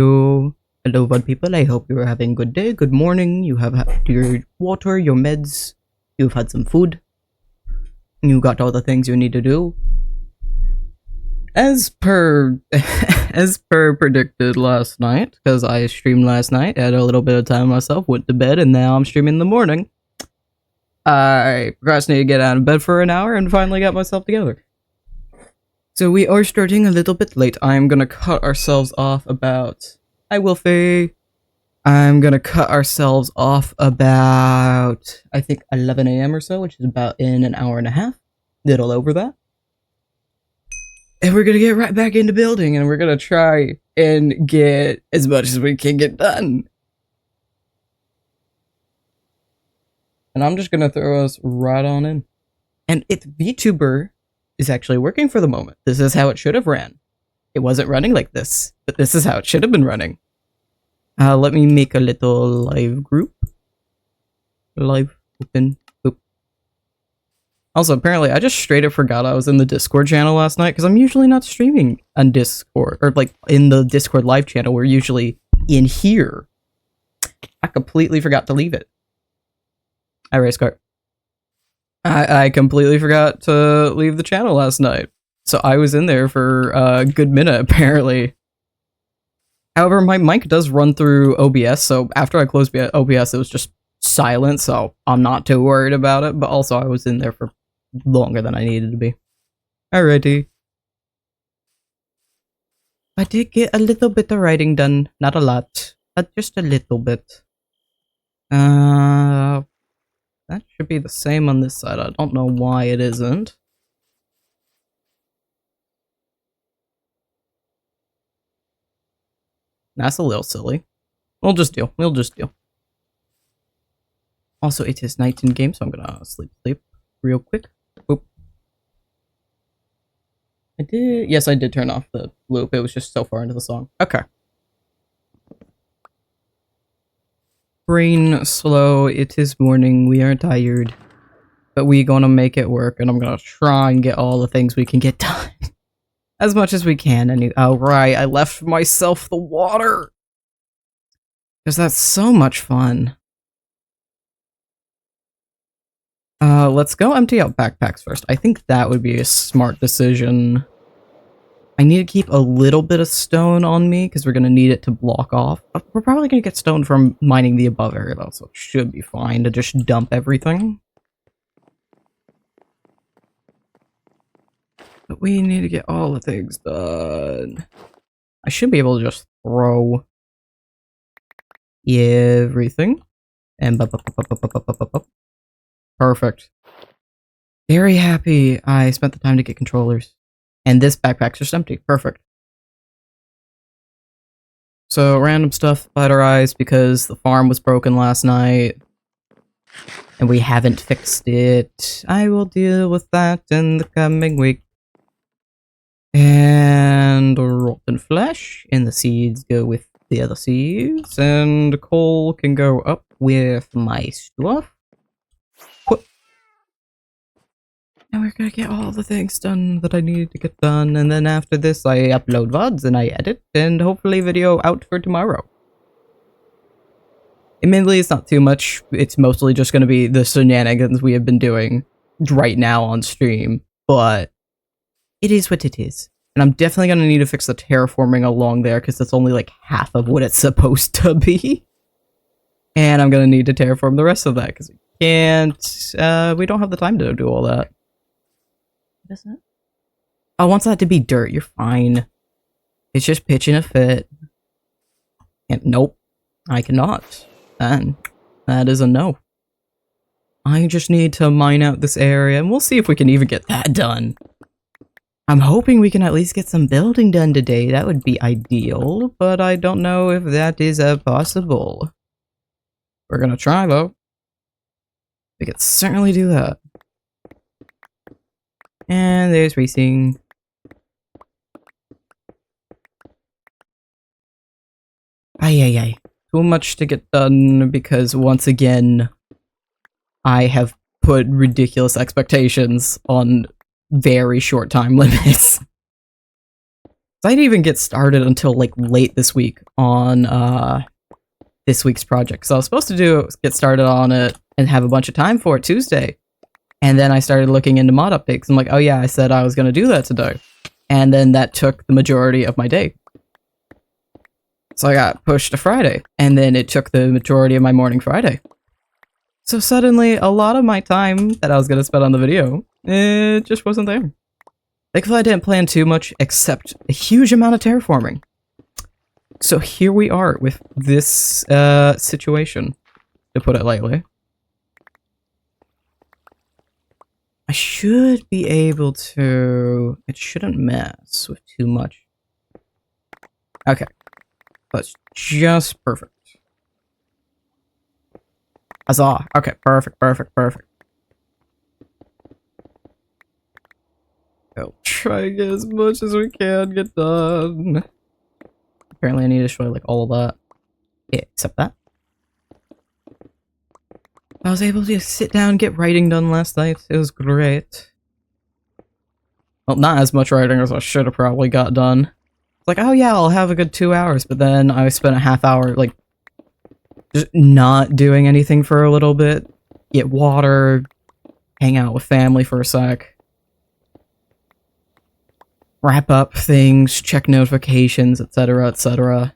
Hello, hello, VOD people. I hope you are having a good day, good morning. You have had your water, your meds. You've had some food. You got all the things you need to do. As per, as per predicted last night, because I streamed last night, had a little bit of time myself, went to bed, and now I'm streaming in the morning. I procrastinated to get out of bed for an hour and finally got myself together. So we are starting a little bit late. I'm gonna cut ourselves off about... Hi, Wolfie. I'm gonna cut ourselves off about, I think, 11 a.m. or so, which is about in an hour and a half. Little over that. And we're gonna get right back into building, and we're gonna try and get as much as we can get done. And I'm just gonna throw us right on in. And if VTuber is actually working for the moment, this is how it should have ran. It wasn't running like this, but this is how it should have been running. Let me make a little live group. Live, open, boop. Also, apparently, I just straight up forgot I was in the Discord channel last night, because I'm usually not streaming on Discord, or like in the Discord live channel. We're usually in here. I completely forgot to leave it. Hi, Race Car. I completely forgot to leave the channel last night. So I was in there for a good minute, apparently. However, my mic does run through OBS, so after I closed OBS, it was just silent, so I'm not too worried about it, but also I was in there for longer than I needed to be. Alrighty. I did get a little bit of writing done. Not a lot, but just a little bit. That should be the same on this side. I don't know why it isn't. That's a little silly. We'll just deal. We'll just deal. Also, it is night in game, so I'm gonna sleep real quick. Boop. Yes, I did turn off the loop. It was just so far into the song. Okay. Brain slow. It is morning. We are tired. But we gonna make it work, and I'm gonna try and get all the things we can get done. As much as we can. And oh, right. I left myself the water. Because that's so much fun. Let's go empty out backpacks first. I think that would be a smart decision. I need to keep a little bit of stone on me, because we're going to need it to block off. We're probably going to get stone from mining the above area, though, so it should be fine to just dump everything. But we need to get all the things done. I should be able to just throw everything. And perfect. Very happy I spent the time to get controllers. And this backpack's just empty. Perfect. So, random stuff batterized because the farm was broken last night. And we haven't fixed it. I will deal with that in the coming week. And rotten flesh. And the seeds go with the other seeds. And coal can go up with my stuff. And we're gonna get all the things done that I need to get done, and then after this I upload VODs and I edit, and hopefully video out for tomorrow. Admittedly, it's not too much. It's mostly just gonna be the shenanigans we have been doing right now on stream, but it is what it is. And I'm definitely gonna need to fix the terraforming along there, because that's only like half of what it's supposed to be. And I'm gonna need to terraform the rest of that, because we can't, we don't have the time to do all that. Isn't it? I want that to be dirt. You're fine. It's just pitching a fit. And nope, I cannot. And that is a no. I just need to mine out this area, and we'll see if we can even get that done. I'm hoping we can at least get some building done today. That would be ideal, but I don't know if that is possible. We're gonna try, though. We could certainly do that. And there's racing. Ay. Too much to get done because once again, I have put ridiculous expectations on very short time limits. So I didn't even get started until like late this week on this week's project. So I was supposed to get started on it and have a bunch of time for it Tuesday. And then I started looking into mod updates. I'm like, oh yeah, I said I was going to do that today. And then that took the majority of my day. So I got pushed to Friday. And then it took the majority of my morning Friday. So suddenly, a lot of my time that I was going to spend on the video, it just wasn't there. Thankfully, I didn't plan too much except a huge amount of terraforming. So here we are with this situation, to put it lightly. I should be able to... It shouldn't mess with too much. Okay. That's just perfect. Huzzah. Okay, perfect. I'll try and get as much as we can get done. Apparently I need to show like all of that. Yeah, except that. I was able to just sit down and get writing done last night. It was great. Well, not as much writing as I should have probably got done. It's like, oh yeah, I'll have a good 2 hours, but then I spent a half hour, like, just not doing anything for a little bit. Get water, hang out with family for a sec. Wrap up things, check notifications, etc., etc.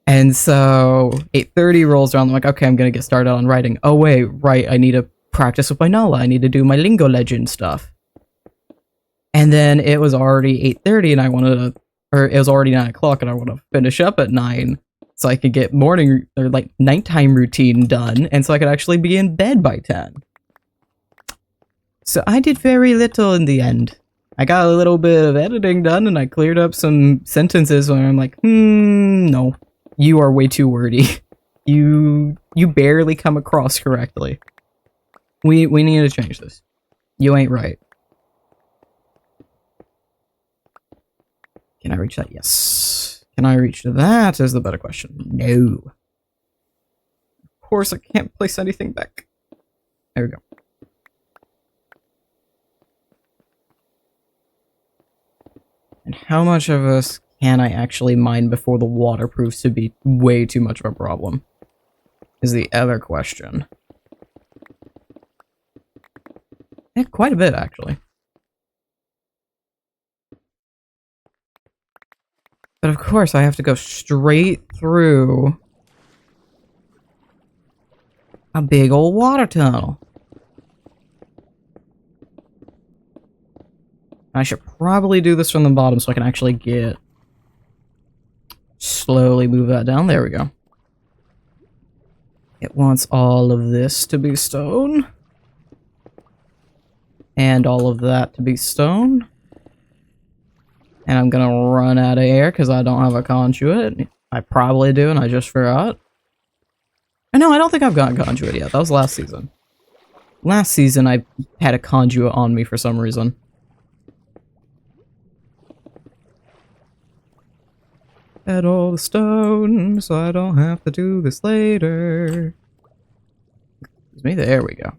And so 8:30 rolls around, I'm like, okay, I'm gonna get started on writing. Oh wait, right, I need to practice with my Nala, I need to do my Lingo Legend stuff. And then it was already 8:30 and I wanted to, or it was already 9 o'clock and I want to finish up at 9 so I could get morning, or like nighttime routine done, and so I could actually be in bed by 10. So I did very little in the end. I got a little bit of editing done and I cleared up some sentences where I'm like, no. You are way too wordy. You barely come across correctly. We need to change this. You ain't right. Can I reach that? Yes. Can I reach that is the better question. No. Of course I can't place anything back. There we go. And how much of us can I actually mine before the water proves to be way too much of a problem? Is the other question. Yeah, quite a bit, actually. But of course, I have to go straight through a big old water tunnel. I should probably do this from the bottom so I can actually get... Slowly move that down. There we go. It wants all of this to be stone. And all of that to be stone. And I'm gonna run out of air because I don't have a conduit. I probably do and I just forgot. No, I don't think I've gotten conduit yet. That was last season. Last season I had a conduit on me for some reason. Add all the stone, so I don't have to do this later. Excuse me, there we go.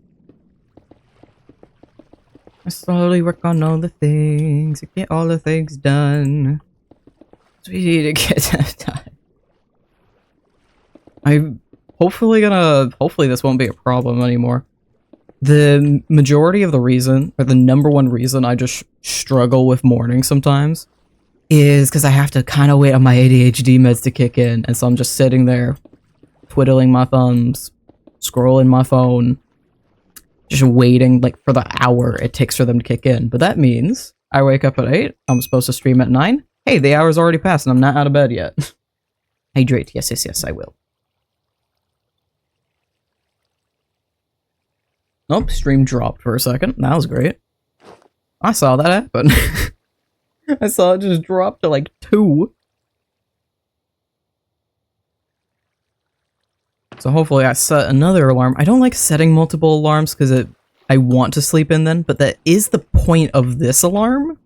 I slowly work on all the things, get all the things done. So we need to get that done. I'm hopefully this won't be a problem anymore. The majority of the reason, or the number one reason I just struggle with morning sometimes, is because I have to kind of wait on my ADHD meds to kick in, and so I'm just sitting there, twiddling my thumbs, scrolling my phone, just waiting like for the hour it takes for them to kick in. But that means I wake up at 8, I'm supposed to stream at 9. Hey, the hour's already passed and I'm not out of bed yet. Hydrate, yes, I will. Nope, stream dropped for a second. That was great. I saw that happen. I saw it just drop to like 2. So hopefully I set another alarm. I don't like setting multiple alarms because I want to sleep in then, but that is the point of this alarm.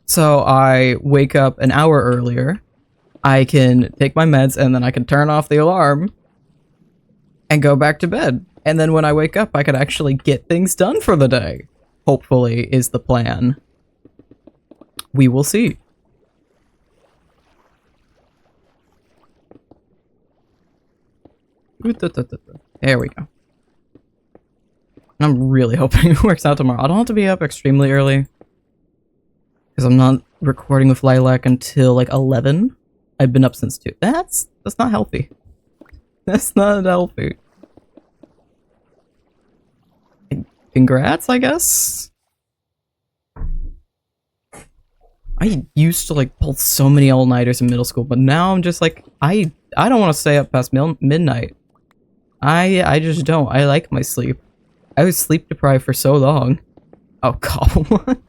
So I wake up an hour earlier, I can take my meds, and then I can turn off the alarm and go back to bed. And then when I wake up, I can actually get things done for the day. Hopefully is the plan. We will see. There we go. I'm really hoping it works out tomorrow. I don't have to be up extremely early. Because I'm not recording with Lilac until like 11. I've been up since 2. That's not healthy. That's not healthy. Congrats, I guess? I used to like pull so many all-nighters in middle school, but now I'm just like, I don't want to stay up past midnight. I just don't. I like my sleep. I was sleep deprived for so long. Oh, Cobblemon.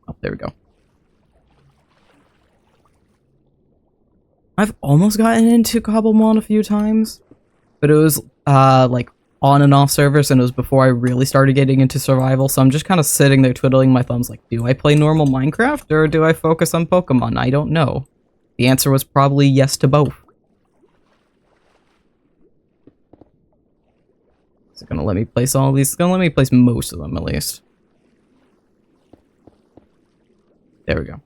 Oh, there we go. I've almost gotten into Cobblemon a few times, but it was like on and off servers, and it was before I really started getting into survival, so I'm just kind of sitting there twiddling my thumbs like, do I play normal Minecraft or do I focus on Pokemon? I don't know. The answer was probably yes to both. Is it gonna let me place all these? It's gonna let me place most of them at least. There we go.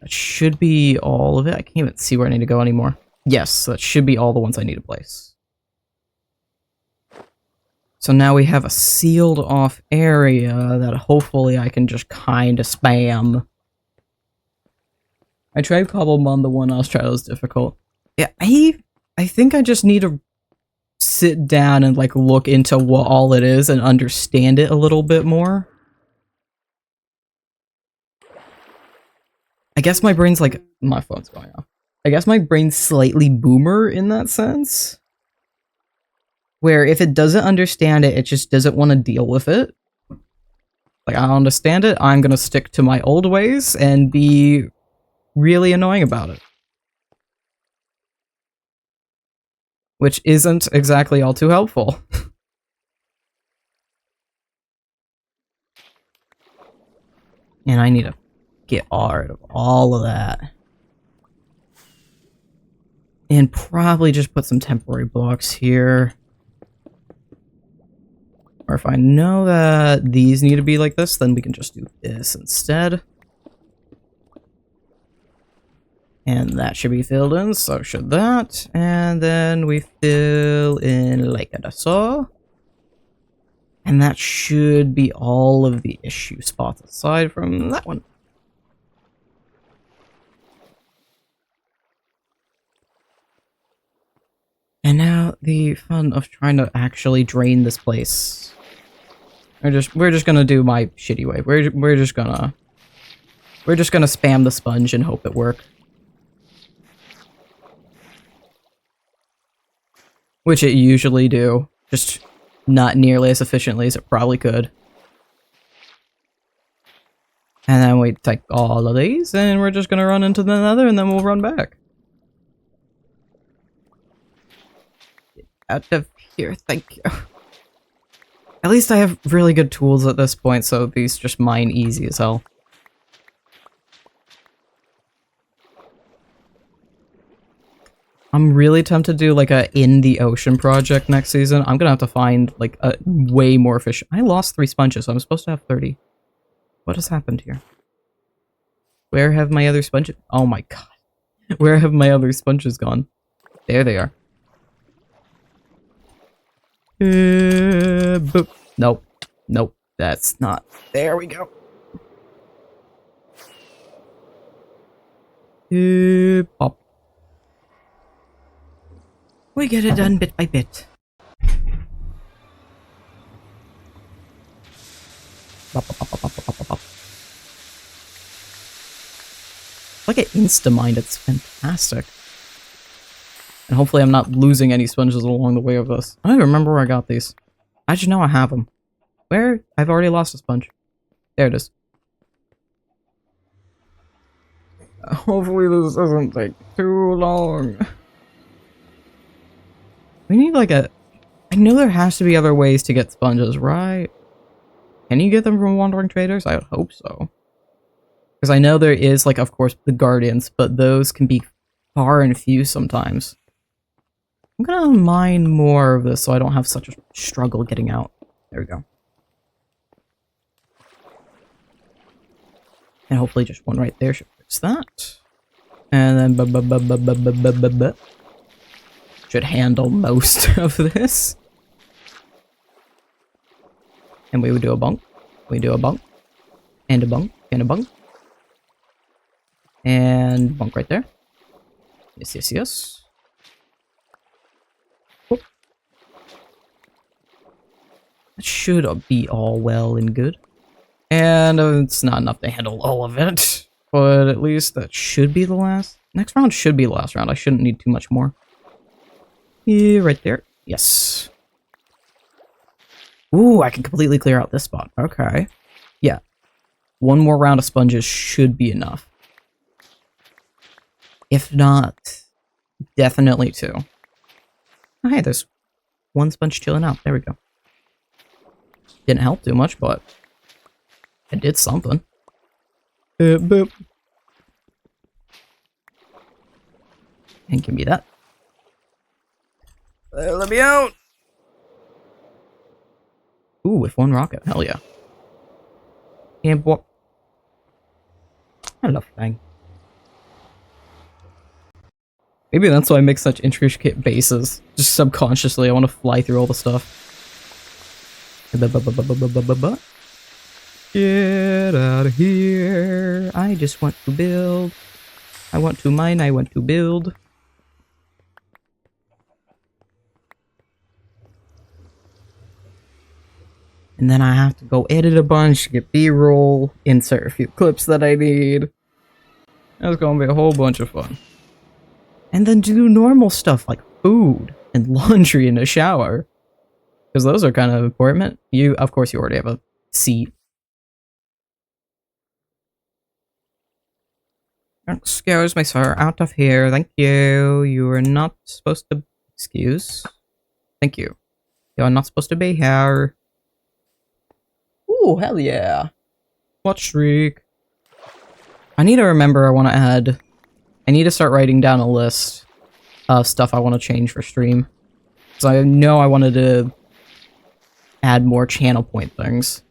That should be all of it. I can't even see where I need to go anymore. Yes, that should be all the ones I need to place. So now we have a sealed off area that hopefully I can just kind of spam. I tried Cobblemon, the one I was trying, it was difficult. Yeah, I think I just need to sit down and like look into what all it is and understand it a little bit more. I guess my brain's like, my phone's going off. I guess my brain's slightly boomer in that sense. Where if it doesn't understand it, it just doesn't want to deal with it. Like, I don't understand it, I'm gonna stick to my old ways and be really annoying about it. Which isn't exactly all too helpful. And I need to get rid of all of that. And probably just put some temporary blocks here. Or if I know that these need to be like this, then we can just do this instead. And that should be filled in, so should that. And then we fill in like so. And that should be all of the issue spots aside from that one. And now the fun of trying to actually drain this place. We're just gonna do my shitty way. We're just gonna spam the sponge and hope it works. Which it usually do, just not nearly as efficiently as it probably could. And then we take all of these, and we're just gonna run into the nether, and then we'll run back. Get out of here, thank you. At least I have really good tools at this point, so these just mine easy as hell. I'm really tempted to do like a in the ocean project next season. I'm gonna have to find like a way more efficient. I lost 3 sponges, so I'm supposed to have 30. What has happened here? Where have my other sponges? Oh my god. Where have my other sponges gone? There they are. Boop. Nope. Nope. That's not. There we go. Pop. We get it done bit by bit. Pop, pop, pop, pop, pop, pop, pop. Like an insta-mind, it's fantastic. And hopefully I'm not losing any sponges along the way of this. I don't even remember where I got these. I just know I have them. Where? I've already lost a sponge. There it is. Hopefully this doesn't take too long. We need like a... I know there has to be other ways to get sponges, right? Can you get them from wandering traders? I would hope so. Because I know there is, like, of course, the guardians, but those can be far and few sometimes. I'm gonna mine more of this so I don't have such a struggle getting out. There we go. And hopefully just one right there should fix that. And then should handle most of this. And we would do a bunk. We do a bunk. And a bunk. And a bunk. And bunk right there. Yes, yes, yes. Whoop. That should be all well and good. And it's not enough to handle all of it. But at least that should be the last. Next round should be the last round. I shouldn't need too much more. Yeah, right there. Yes. Ooh, I can completely clear out this spot. Okay. Yeah. One more round of sponges should be enough. If not, definitely two. Oh, hey, there's one sponge chilling out. There we go. Didn't help too much, but it did something. Boop. And give me that. Let me out! Ooh, with one rocket. Hell yeah. And what? I love flying. Maybe that's why I make such intricate bases. Just subconsciously, I want to fly through all the stuff. Get out of here. I just want to build. I want to mine, I want to build. And then I have to go edit a bunch, get B-roll, insert a few clips that I need. That's gonna be a whole bunch of fun. And then do normal stuff like food and laundry and a shower. Because those are kind of important. Of course, you already have a seat. Excuse me, sir. Out of here. Thank you. You are not supposed to... Excuse. Thank you. You are not supposed to be here. Ooh, hell yeah. What shriek? I need to remember I want to add... I need to start writing down a list of stuff I want to change for stream. Because I know I wanted to add more channel point things.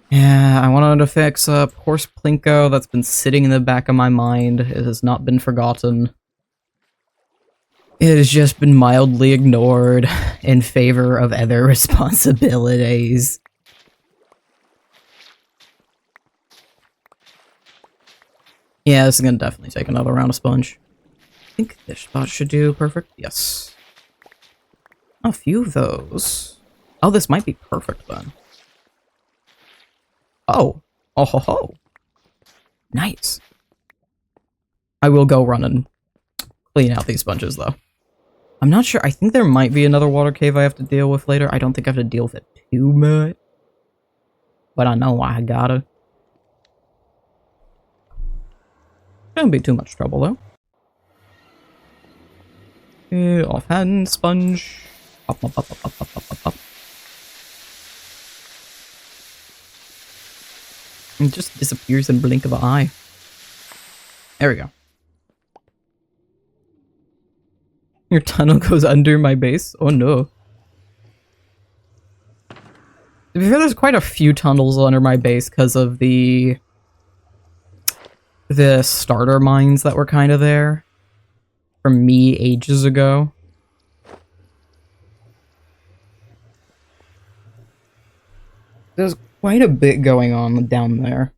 Yeah, I wanted to fix up Horse Plinko. That's been sitting in the back of my mind. It has not been forgotten. It has just been mildly ignored in favor of other responsibilities. Yeah, this is gonna definitely take another round of sponge. I think this spot should do perfect. Yes. A few of those. Oh, this might be perfect then. Oh. Oh ho ho. Nice. I will go run and clean out these sponges though. I'm not sure. I think there might be another water cave I have to deal with later. I don't think I have to deal with it too much. But I know I gotta. Shouldn't be too much trouble though. Offhand sponge. Up, up, up, up, up, up, up, up. It just disappears in a blink of an eye. There we go. Your tunnel goes under my base? Oh no. To be fair, there's quite a few tunnels under my base because of the starter mines that were kind of there from me ages ago. There's quite a bit going on down there.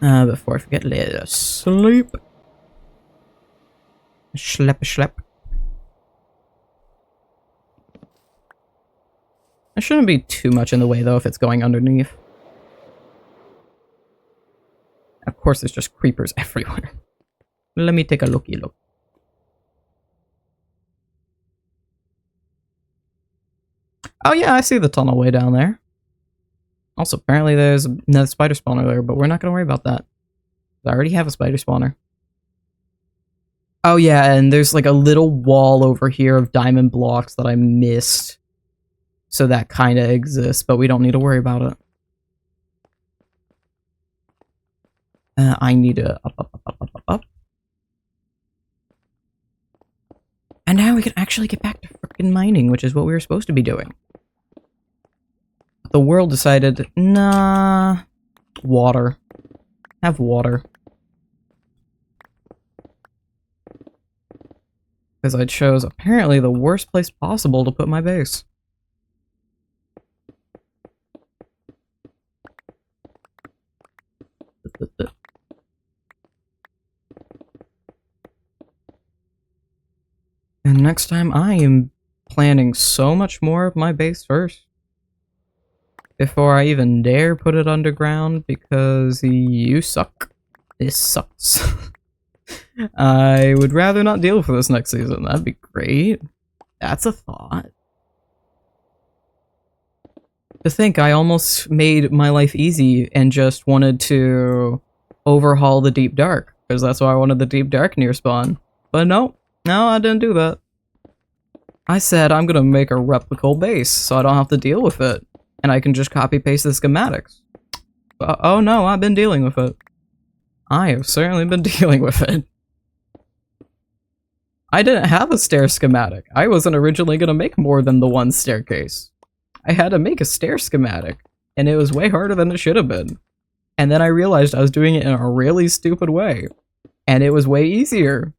Before I forget, let us sleep. Schlep. It shouldn't be too much in the way though if it's going underneath. Of course, there's just creepers everywhere. Let me take a looky look. Oh yeah, I see the tunnel way down there. Also, apparently there's another spider spawner there, but we're not going to worry about that. I already have a spider spawner. Oh yeah, and there's like a little wall over here of diamond blocks that I missed. So that kind of exists, but we don't need to worry about it. I need to up. And now we can actually get back to frickin' mining, which is what we were supposed to be doing. The world decided, nah, water. Have water. Because I chose apparently the worst place possible to put my base. And next time I am planning so much more of my base first. Before I even dare put it underground, because you suck. This sucks. I would rather not deal with this next season. That'd be great. That's a thought. To think I almost made my life easy and just wanted to overhaul the Deep Dark, because that's why I wanted the Deep Dark near spawn. But no, I didn't do that. I said I'm gonna make a replicable base so I don't have to deal with it, and I can just copy-paste the schematics. Oh no, I've been dealing with it. I have certainly been dealing with it. I didn't have a stair schematic. I wasn't originally gonna make more than the one staircase. I had to make a stair schematic, and it was way harder than it should have been. And then I realized I was doing it in a really stupid way, and it was way easier.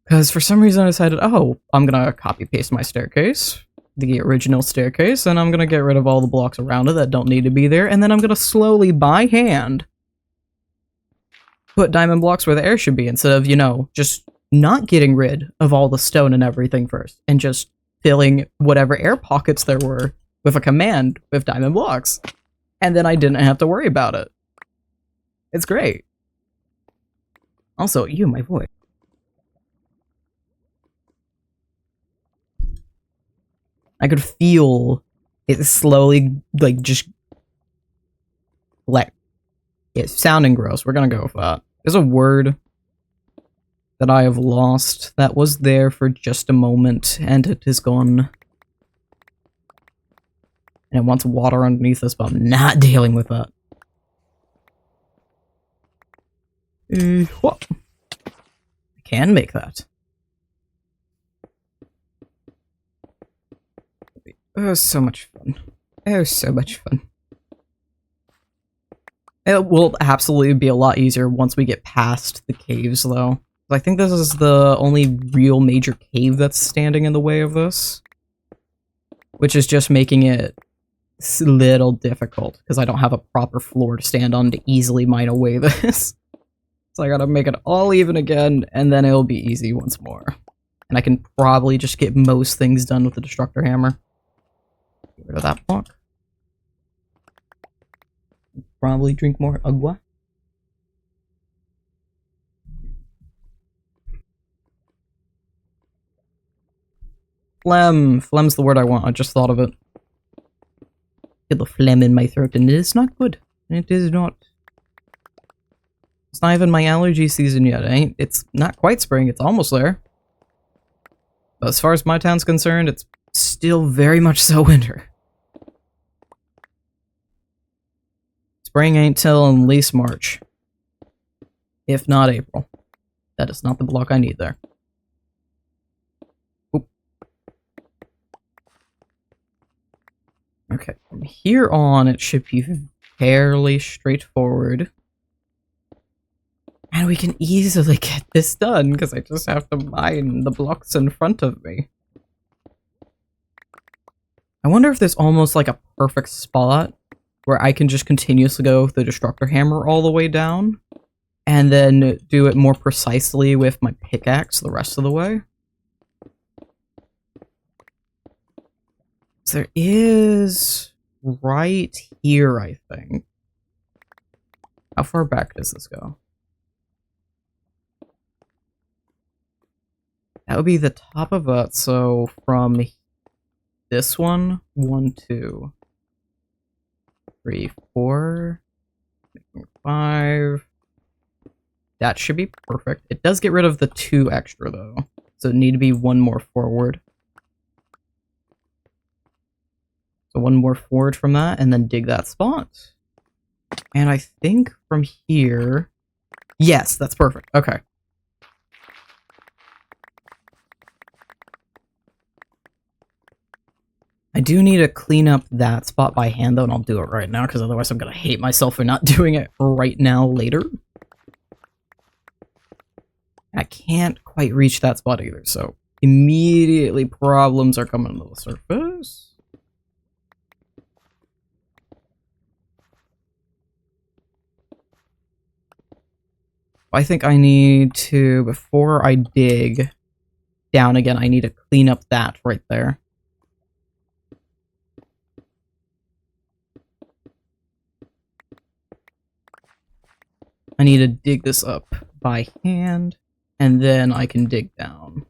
Because for some reason I decided, oh, I'm gonna copy-paste my staircase, the original staircase, and I'm gonna get rid of all the blocks around it that don't need to be there, and then I'm gonna slowly, by hand, put diamond blocks where the air should be, instead of, you know, just not getting rid of all the stone and everything first, and just filling whatever air pockets there were with a command with diamond blocks. And then I didn't have to worry about it. It's great. Also, my voice. I could feel it slowly, like, just... like... it's sounding gross. We're gonna go with that. There's a word that I have lost that was there for just a moment, and it is gone. And it wants water underneath us, but I'm not dealing with that. What? I can make that. Oh, so much fun. Oh, so much fun. It will absolutely be a lot easier once we get past the caves, though. I think this is the only real major cave that's standing in the way of this. Which is just making it a little difficult, because I don't have a proper floor to stand on to easily mine away this. So I gotta make it all even again, and then it'll be easy once more. And I can probably just get most things done with the Destructor Hammer. Get rid of that block. Probably drink more agua. Phlegm. Phlegm's the word I want. I just thought of it. Get the phlegm in my throat, and it is not good. It is not. It's not even my allergy season yet. It's not quite spring. It's almost there. But as far as my town's concerned, it's still very much so winter. Spring ain't till at least March. If not April. That is not the block I need there. Oop. Okay, from here on it should be fairly straightforward. And we can easily get this done, because I just have to mine the blocks in front of me. I wonder if there's almost like a perfect spot where I can just continuously go with the Destructor Hammer all the way down, and then do it more precisely with my pickaxe the rest of the way. So there is right here, I think. How far back does this go? That would be the top of that, so from this one, 1, 2, 3, 4, 5. That should be perfect. It does get rid of the 2 extra, though, so it need to be 1 more forward. So 1 more forward from that, and then dig that spot. And I think from here... yes, that's perfect. Okay. I do need to clean up that spot by hand, though, and I'll do it right now, because otherwise I'm going to hate myself for not doing it right now later. I can't quite reach that spot either, so immediately problems are coming to the surface. I think I need to, before I dig down again, I need to clean up that right there. I need to dig this up by hand, and then I can dig down.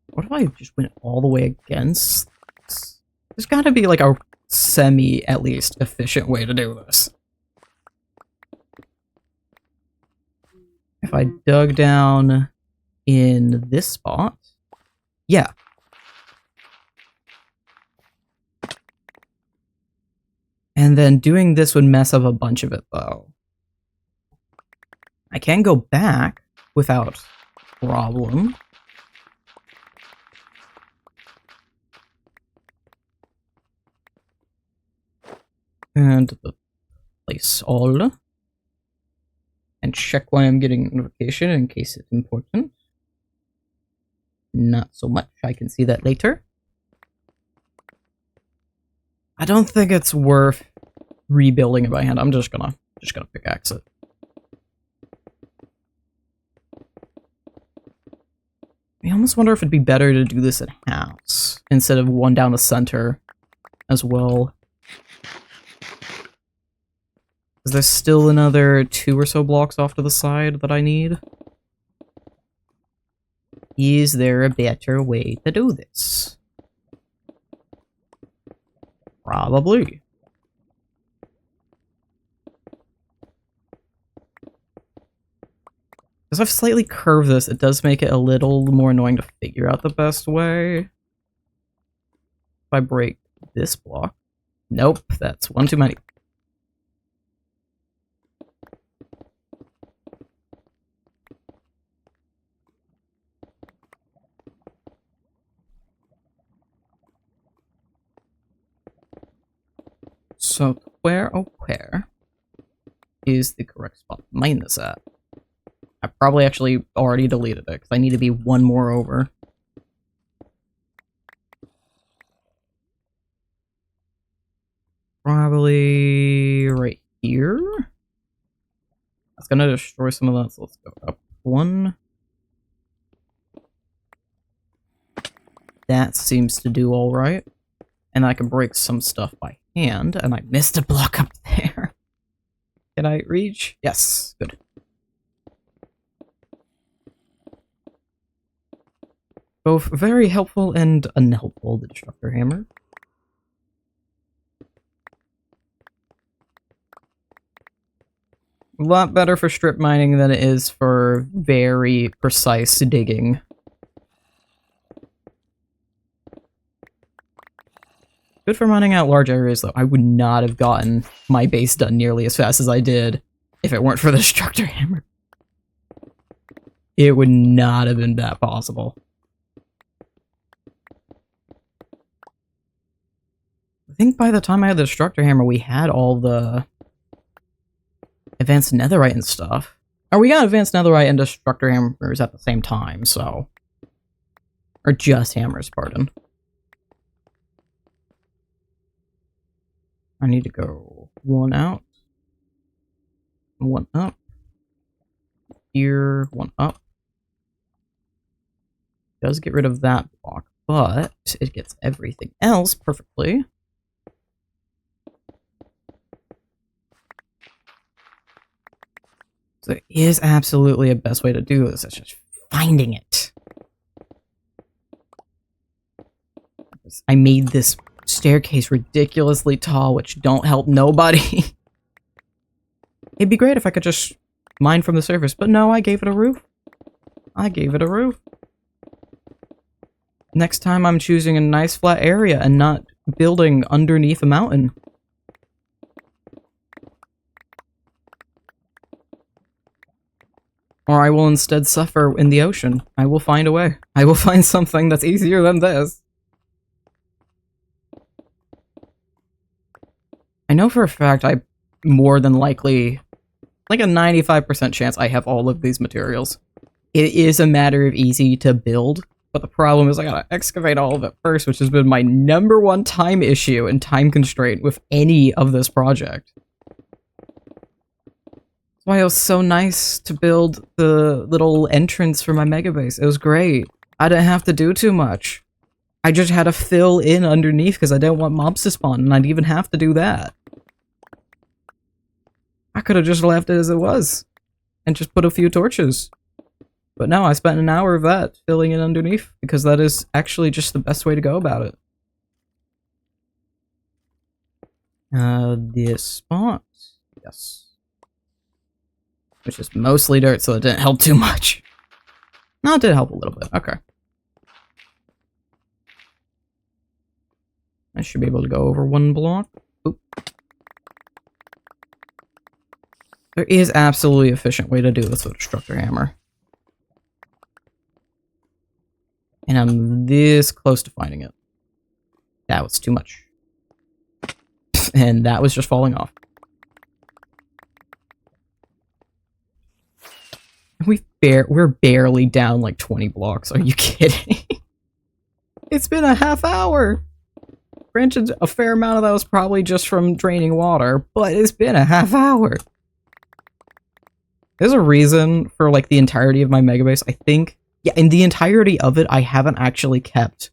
What if I just went all the way against this? There's got to be like a semi, at least, efficient way to do this. If I dug down in this spot, yeah. And then doing this would mess up a bunch of it, though. I can go back without problem. And the place all. And check why I'm getting a notification in case it's important. Not so much. I can see that later. I don't think it's worth rebuilding it by hand. I'm just gonna pickaxe it. I almost wonder if it'd be better to do this in halves instead of one down the center as well. Is there still another 2 or so blocks off to the side that I need? Is there a better way to do this? Probably. Because I've slightly curved this, it does make it a little more annoying to figure out the best way. If I break this block... Nope, that's one too many. So, where is the correct spot to mine this at? I probably actually already deleted it, because I need to be one more over. Probably right here? That's gonna destroy some of that, so let's go up 1. That seems to do alright. And I can break some stuff by hand, and I missed a block up there. Can I reach? Yes, good. Both very helpful and unhelpful, the destructor hammer. A lot better for strip mining than it is for very precise digging. Good for mining out large areas, though. I would not have gotten my base done nearly as fast as I did if it weren't for the destructor hammer. It would not have been that possible. I think by the time I had the destructor hammer, we had all the advanced netherite and stuff. Or we got advanced netherite and destructor hammers at the same time, so... Or just hammers, pardon. I need to go 1 out, 1 up, here, 1 up. Does get rid of that block, but it gets everything else perfectly. So there is absolutely a best way to do this, it's just finding it. I made this staircase ridiculously tall, which don't help nobody. It'd be great if I could just mine from the surface, but no, I gave it a roof. I gave it a roof. Next time I'm choosing a nice flat area and not building underneath a mountain. Or I will instead suffer in the ocean. I will find a way. I will find something that's easier than this. I know for a fact I more than likely, like a 95% chance I have all of these materials. It is a matter of easy to build, but the problem is I gotta excavate all of it first, which has been my #1 time issue and time constraint with any of this project. That's why it was so nice to build the little entrance for my mega base. It was great. I didn't have to do too much. I just had to fill in underneath because I didn't want mobs to spawn, and I'd even have to do that. I could have just left it as it was and just put a few torches. But no, I spent an hour of that filling in underneath because that is actually just the best way to go about it. This spot. Yes. Which is mostly dirt, so it didn't help too much. No, it did help a little bit. Okay. I should be able to go over 1 block. Oop. There is absolutely an efficient way to do this with a destructor hammer. And I'm this close to finding it. That was too much. And that was just falling off. We're barely down like 20 blocks. Are you kidding? It's been a half hour. Granted, a fair amount of that was probably just from draining water, but it's been a half hour. There's a reason for like the entirety of my megabase. I think, yeah, in the entirety of it, I haven't actually kept.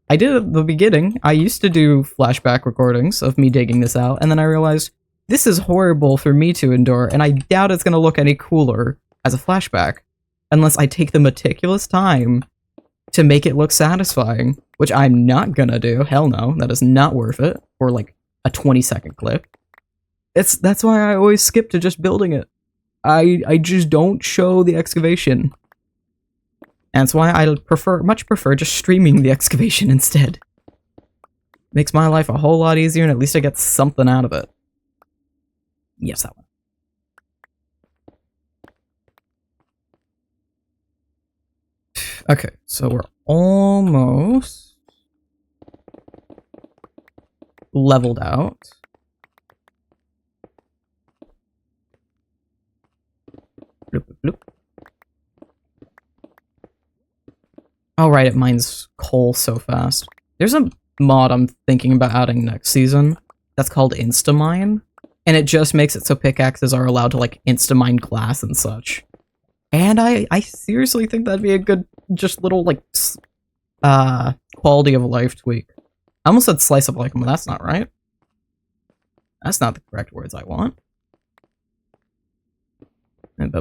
I did at the beginning. I used to do flashback recordings of me digging this out, and then I realized this is horrible for me to endure, and I doubt it's going to look any cooler as a flashback unless I take the meticulous time to make it look satisfying, which I'm not gonna do. Hell no, that is not worth it for like a 20-second clip. That's why I always skip to just building it. I just don't show the excavation. And that's why I much prefer just streaming the excavation instead. Makes my life a whole lot easier, and at least I get something out of it. Yes, that one. Okay, so we're almost leveled out. Bloop, bloop, bloop. Oh, right, it mines coal so fast. There's a mod I'm thinking about adding next season that's called Instamine, and it just makes it so pickaxes are allowed to, like, Instamine glass and such. And I seriously think that'd be a good, just little, like, quality of life tweak. I almost said slice of life, but that's not right. That's not the correct words I want. And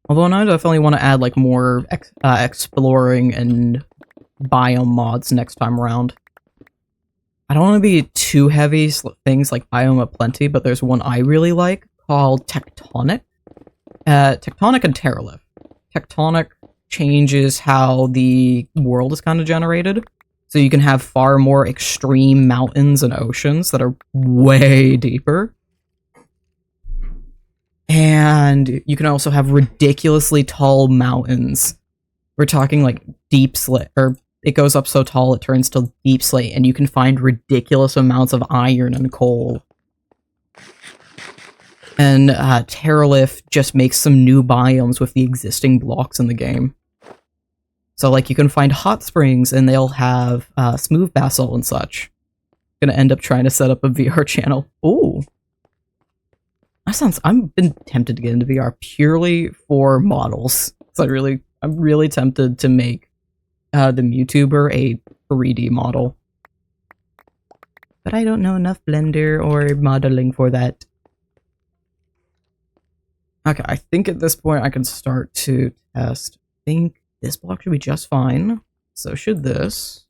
although I definitely want to add, like, more exploring and biome mods next time around. I don't want to be too heavy things like Biome Aplenty, but there's one I really like called Tectonic. Tectonic and Terralift. Tectonic changes how the world is kind of generated, so you can have far more extreme mountains and oceans that are way deeper. And you can also have ridiculously tall mountains. We're talking like deep slate, or it goes up so tall it turns to deep slate, and you can find ridiculous amounts of iron and coal. And Terralift just makes some new biomes with the existing blocks in the game. So like you can find hot springs and they'll have smooth basalt and such. Gonna end up trying to set up a VR channel. Ooh. That sounds, I've been tempted to get into VR purely for models. So I'm really tempted to make the Mewtuber a 3D model. But I don't know enough Blender or modeling for that. Okay, I think at this point I can start to test. I think this block should be just fine. So should this.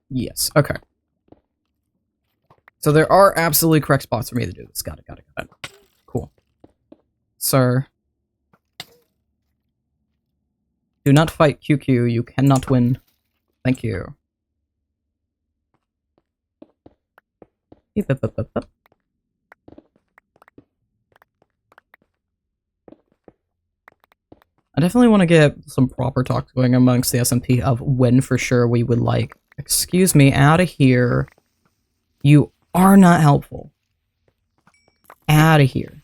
Yes, okay. So there are absolutely correct spots for me to do this. Got it. Cool. Sir. Do not fight QQ, you cannot win. Thank you. Beep, beep, beep, beep, beep. I definitely want to get some proper talk going amongst the SMP of when for sure we would like, excuse me, out of here. You are not helpful. Out of here.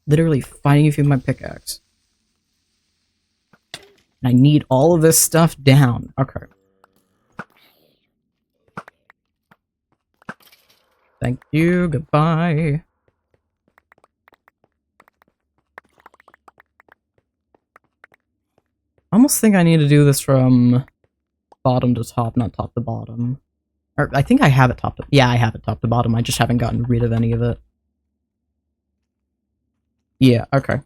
Literally fighting you with my pickaxe. And I need all of this stuff down. Okay. Thank you. Goodbye. I almost think I need to do this from bottom to top, not top to bottom. Or I think I have it top to... Yeah, I have it top to bottom. I just haven't gotten rid of any of it. Yeah, okay.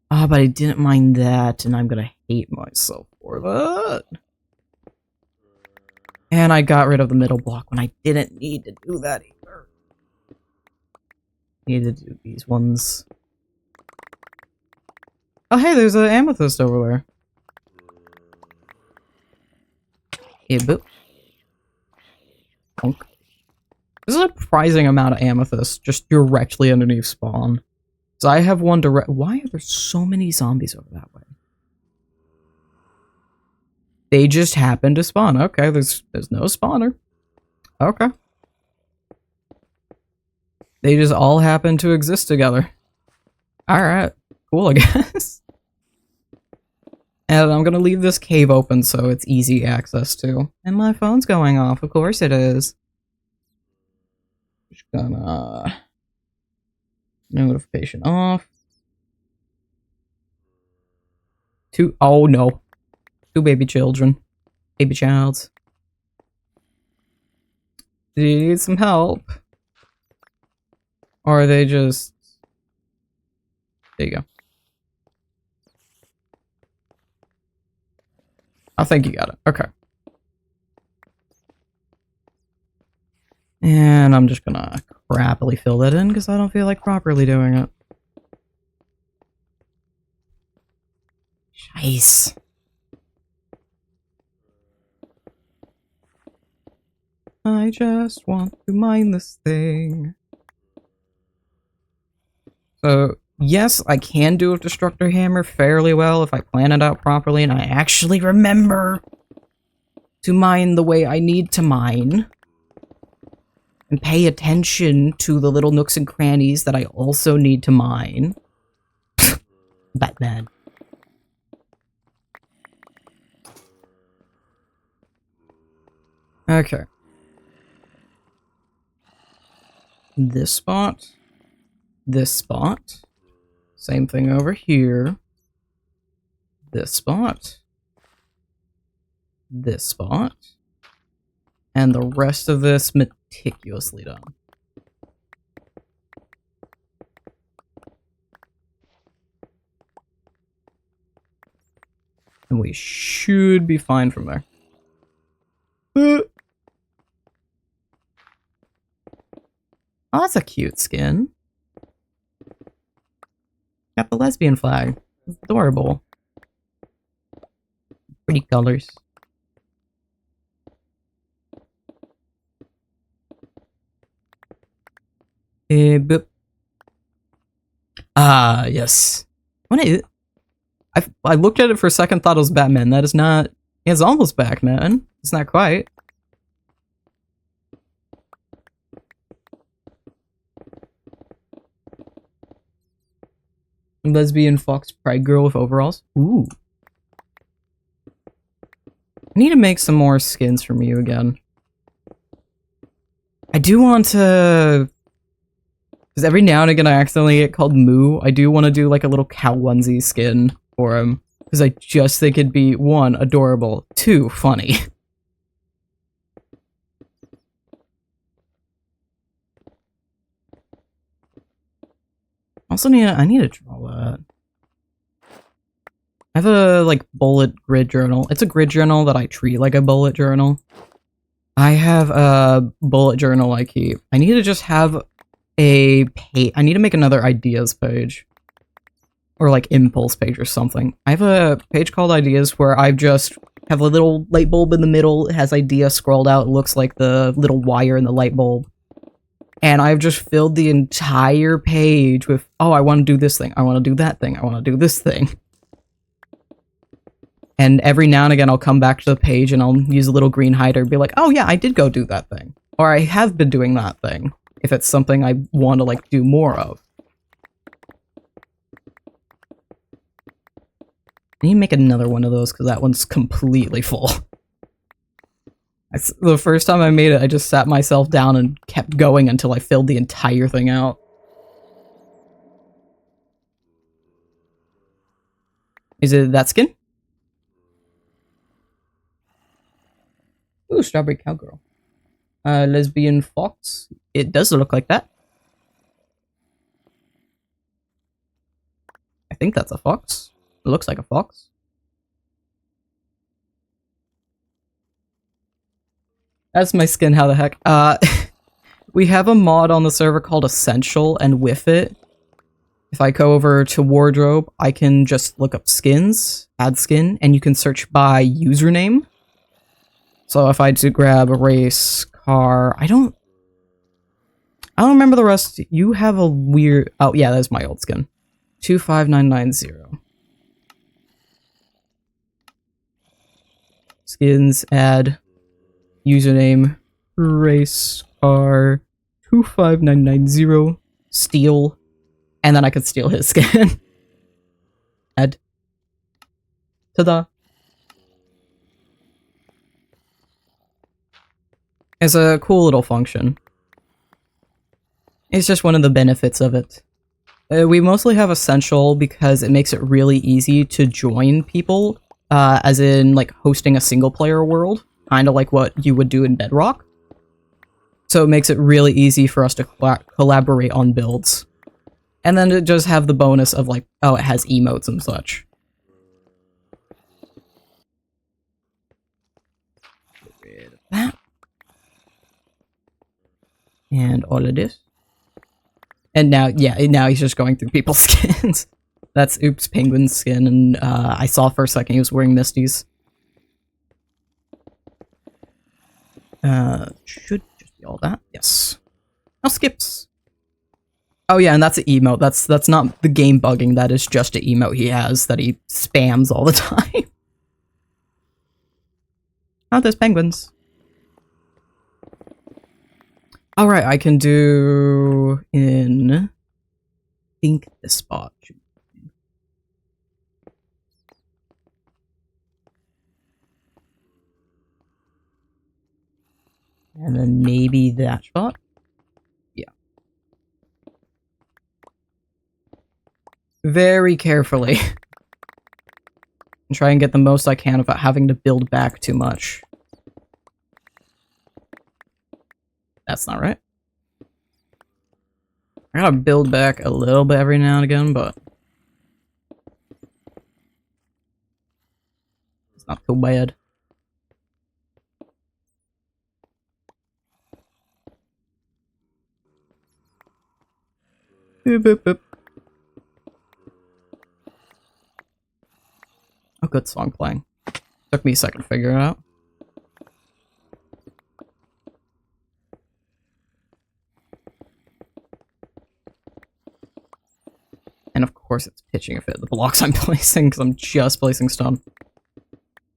Ah, but I didn't mind that, and I'm gonna hate myself for that. And I got rid of the middle block when I didn't need to do that either. Need to do these ones. Oh hey, there's an amethyst over there. Yeah, boop. Bonk. There's a surprising amount of amethyst just directly underneath spawn. So I have one direct. Why are there so many zombies over that way? They just happen to spawn. Okay, there's no spawner. Okay. They just all happen to exist together. Alright. Cool, I guess. And I'm gonna leave this cave open so it's easy access to. And my phone's going off, of course it is. Just gonna... Notification off. Oh no. 2 baby children. Baby childs. Do you need some help? Or are they just... There you go. I think you got it. Okay. And I'm just gonna crappily fill that in because I don't feel like properly doing it. Nice. I just want to mine this thing. So, yes, I can do a destructor hammer fairly well if I plan it out properly and I actually remember to mine the way I need to mine. And pay attention to the little nooks and crannies that I also need to mine. Batman. Okay. This spot. This spot. Same thing over here. This spot. This spot. And the rest of this meticulously done. And we should be fine from there. Oh, that's a cute skin. Got the lesbian flag. It's adorable. Pretty colors. Boop. Ah, yes. I looked at it for a second, thought it was Batman. That is not... It's almost Batman. It's not quite. Lesbian fox pride girl with overalls. Ooh. I need to make some more skins from you again. I do want to... Because every now and again I accidentally get called Moo. I do want to do like a little cow onesie skin for him. Because I just think it'd be, 1, adorable, 2, funny. Also I need to draw that. I have a, like, bullet grid journal. It's a grid journal that I treat like a bullet journal. I have a bullet journal I keep. I need to just have a page. I need to make another ideas page. Or like impulse page or something. I have a page called ideas where I just have a little light bulb in the middle. It has idea scrolled out. It looks like the little wire in the light bulb. And I've just filled the entire page with, oh, I want to do this thing, I want to do that thing, I want to do this thing. And every now and again, I'll come back to the page and I'll use a little green hider and be like, oh yeah, I did go do that thing. Or I have been doing that thing, if it's something I want to, like, do more of. I need to make another one of those, because that one's completely full. The first time I made it, I just sat myself down and kept going until I filled the entire thing out. Is it that skin? Ooh, strawberry cowgirl. Lesbian fox. It does look like that. I think that's a fox. It looks like a fox. That's my skin, how the heck? We have a mod on the server called Essential, and with it, if I go over to wardrobe, I can just look up skins, add skin, and you can search by username. So if I do grab a race, car, I don't remember the rest. You have a weird, oh yeah, that's my old skin. 25990. Skins, add, username, race, car, 25990, steal, and then I could steal his skin. Add. Ta-da. It's a cool little function. It's just one of the benefits of it. We mostly have Essential because it makes it really easy to join people, as in, like, hosting a single-player world, kind of like what you would do in Bedrock. So it makes it really easy for us to collaborate on builds. And then it just have the bonus of, like, oh, it has emotes and such. Get rid of that. And all of this. And now, yeah, now he's just going through people's skins. That's Oops Penguin's skin, and I saw for a second he was wearing Misty's. Should just be all that. Yes. Now skips. Oh yeah, and that's an emote. That's not the game bugging, that is just an emote he has that he spams all the time. Oh, there's penguins. Alright, I can do in, I think this spot. And then maybe that spot? Yeah. Very carefully. And try and get the most I can without having to build back too much. That's not right. I gotta build back a little bit every now and again, but it's not too bad. Boop, boop, boop. A good song playing. Took me a second to figure it out. And of course it's pitching a fit the blocks I'm placing, because I'm just placing stone.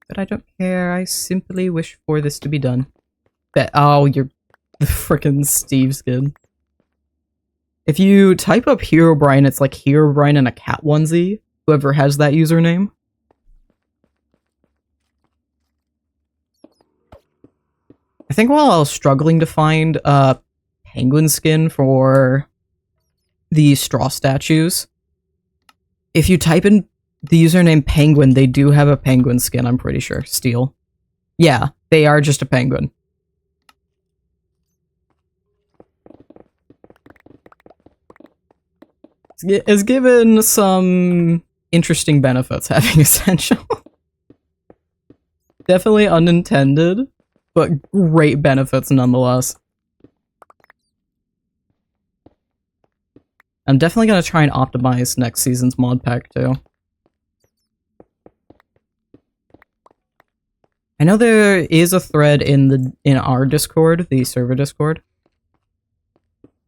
But I don't care, I simply wish for this to be done. Oh, you're the frickin' Steve skin. If you type up Herobrine, it's like Herobrine in a cat onesie, whoever has that username. I think while I was struggling to find a penguin skin for the straw statues, if you type in the username penguin, they do have a penguin skin, I'm pretty sure. Steel. Yeah, they are just a penguin. It's given some interesting benefits having Essential. Definitely unintended, but great benefits nonetheless. I'm definitely gonna try and optimize next season's mod pack too. I know there is a thread in our Discord, the server Discord,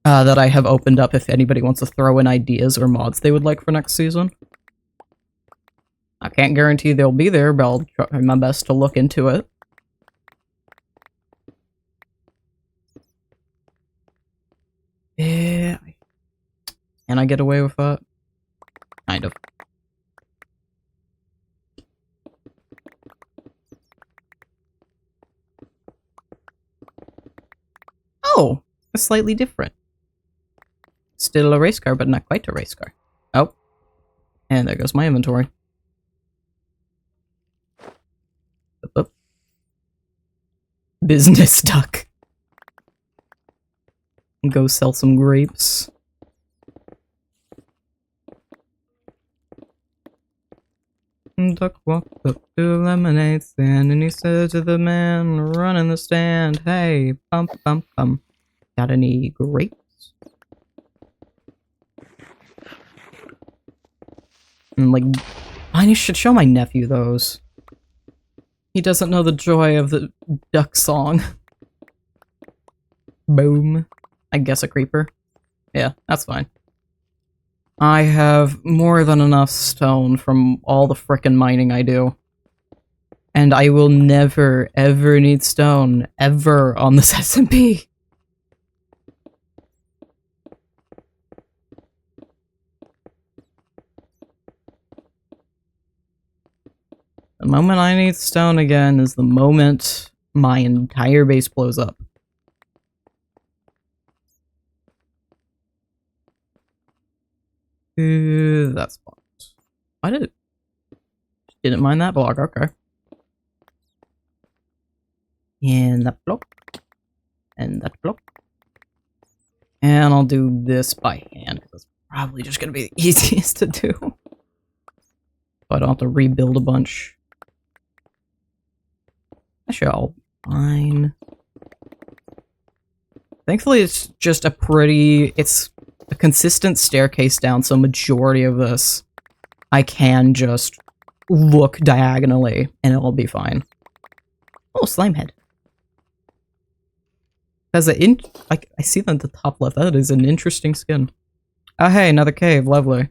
that I have opened up if anybody wants to throw in ideas or mods they would like for next season. I can't guarantee they'll be there, but I'll try my best to look into it. Yeah. Can I get away with that? Kind of. Oh, it's slightly different. Still a race car, but not quite a race car. Oh. And there goes my inventory. Up, up. Business duck. Go sell some grapes. Duck walked up to a lemonade stand and he said to the man running the stand, "Hey, bump, bump, bump. Got any grapes?" And like, I should show my nephew those. He doesn't know the joy of the duck song. Boom. I guess a creeper. Yeah, that's fine. I have more than enough stone from all the frickin' mining I do. And I will never, ever need stone, ever, on this SMP. The moment I need stone again is the moment my entire base blows up. That spot. I didn't mind that block, okay. And that block. And that block. And I'll do this by hand, because it's probably just going to be the easiest to do. So I don't have to rebuild a bunch. Actually, I'll fine. Thankfully, it's just a pretty... It's a consistent staircase down, so majority of this I can just look diagonally and it'll be fine. Oh, slime head. Has I see that at the top left. That is an interesting skin. Oh hey, another cave, lovely.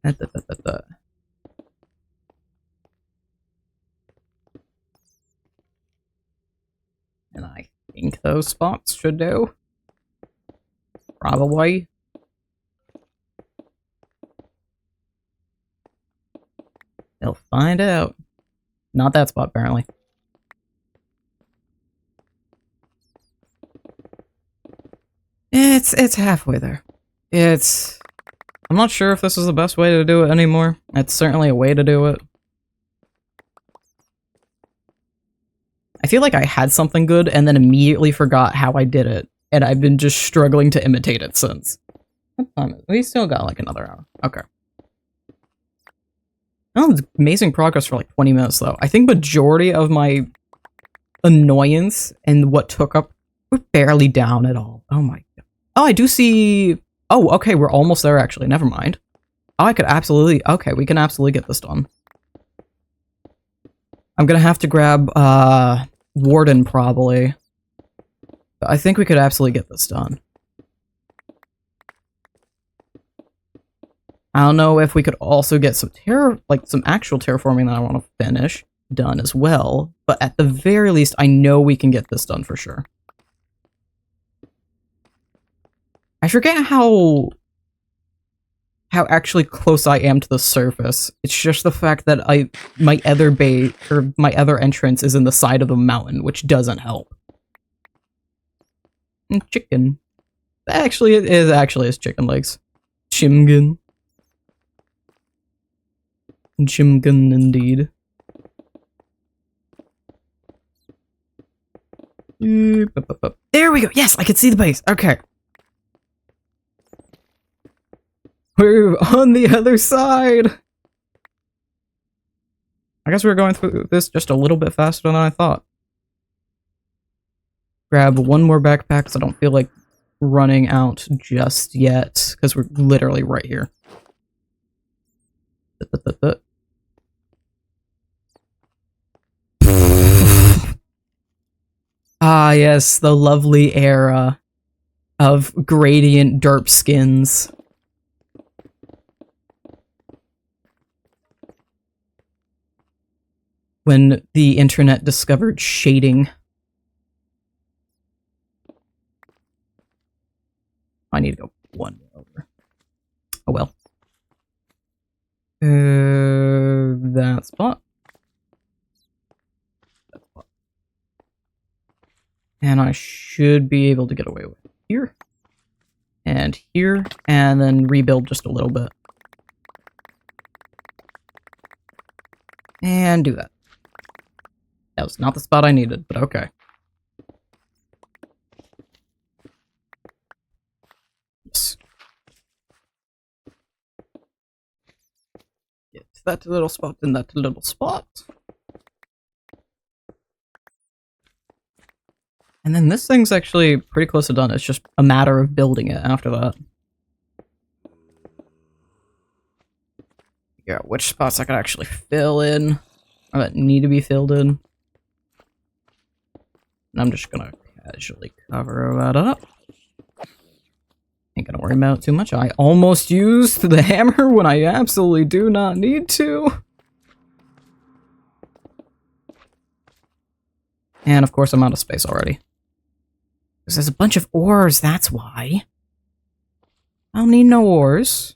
And I think those spots should do. Probably. They'll find out. Not that spot, apparently. It's halfway there. I'm not sure if this is the best way to do it anymore. It's certainly a way to do it. I feel like I had something good and then immediately forgot how I did it, and I've been just struggling to imitate it since. We still got like another hour. Okay. Oh, it's amazing progress for like 20 minutes though. I think majority of my annoyance and what took up, we're barely down at all. Oh my god. Oh, I do see... Oh, okay, we're almost there actually. Never mind. Oh, I could absolutely... Okay, we can absolutely get this done. I'm gonna have to grab, Warden, probably. But I think we could absolutely get this done. I don't know if we could also get some some actual terraforming that I want to finish done as well, but at the very least, I know we can get this done for sure. I forget how actually close I am to the surface. It's just the fact that my other entrance is in the side of the mountain, which doesn't help. And chicken. Actually, it is chicken legs. Chimgun. Chimgun, indeed. There we go! Yes, I can see the base! Okay. We're on the other side! I guess we're going through this just a little bit faster than I thought. Grab one more backpack because I don't feel like running out just yet, because we're literally right here. Ah, yes, the lovely era of gradient derp skins. When the internet discovered shading. I need to go one over. Oh well. That spot. That spot. And I should be able to get away with here. And here. And then rebuild just a little bit. And do that. That was not the spot I needed, but okay. Yes. Get that little spot in that little spot. And then this thing's actually pretty close to done. It's just a matter of building it after that. Yeah, which spots I could actually fill in, or that need to be filled in. And I'm just gonna casually cover that up. Ain't gonna worry about it too much. I almost used the hammer when I absolutely do not need to. And of course I'm out of space already. Because there's a bunch of ores, that's why. I don't need no ores.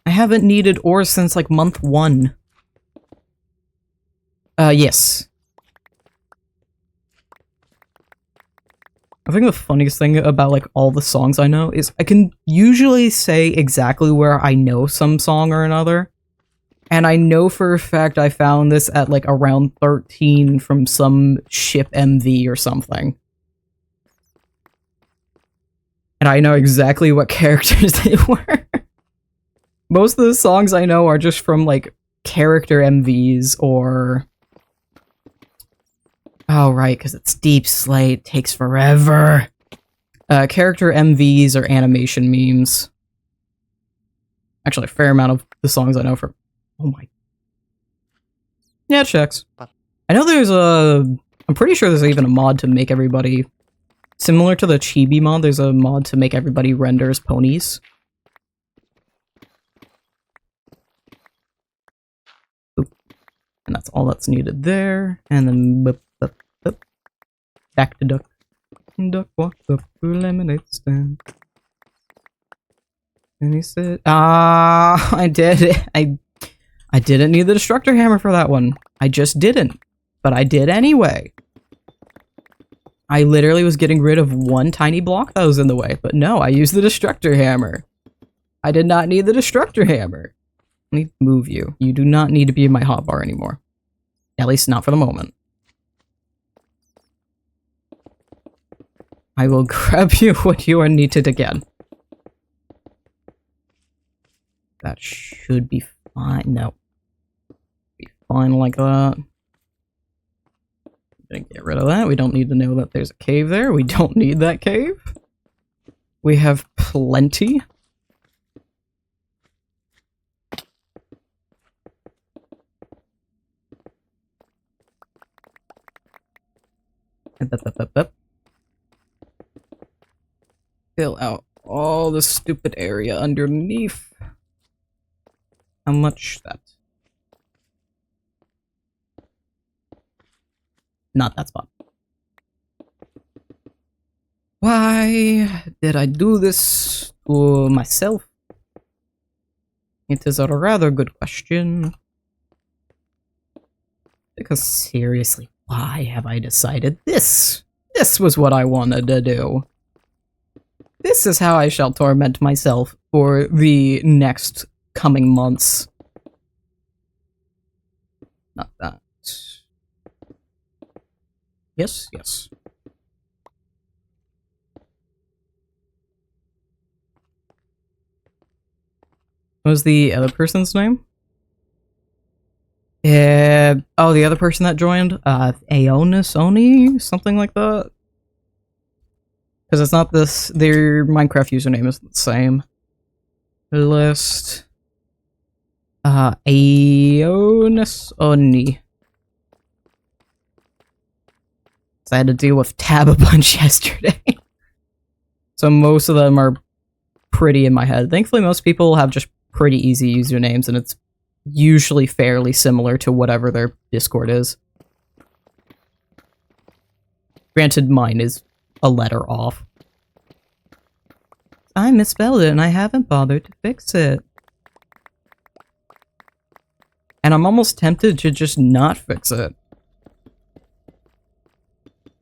I haven't needed ores since like month 1. Yes. I think the funniest thing about like all the songs I know is I can usually say exactly where I know some song or another. And I know for a fact I found this at like around 13 from some ship MV or something. And I know exactly what characters they were. Most of the songs I know are just from like character MVs or... Oh, right, because it's Deep Slate, takes forever. Character MVs or animation memes. Actually, a fair amount of the songs I know for... Oh my... Yeah, it checks. I know there's a... I'm pretty sure there's even a mod to make everybody... Similar to the Chibi mod, there's a mod to make everybody render as ponies. Oop. And that's all that's needed there. And then... Back to duck. Duck walked up to a lemonade stand. And he said, I did it. I didn't need the destructor hammer for that one. I just didn't. But I did anyway. I literally was getting rid of one tiny block that was in the way. But no, I used the destructor hammer. I did not need the destructor hammer. Let me move you. You do not need to be in my hotbar anymore. At least not for the moment. I will grab you when you are needed again. That should be fine. No. Be fine like that. Gonna get rid of that. We don't need to know that there's a cave there. We don't need that cave. We have plenty. Fill out all the stupid area underneath. How much that? Not that spot. Why did I do this to myself? It is a rather good question. Because seriously, why have I decided this? This was what I wanted to do. This is how I shall torment myself for the next coming months. Not that. Yes, yes. What was the other person's name? Oh, the other person that joined? Aonis Oni? Something like that? Because it's not this, their Minecraft username is the same. List. Aonis Oni. I had to deal with Tab a bunch yesterday. So most of them are pretty in my head. Thankfully, most people have just pretty easy usernames, and it's usually fairly similar to whatever their Discord is. Granted, mine is a letter off. I misspelled it, and I haven't bothered to fix it. And I'm almost tempted to just not fix it.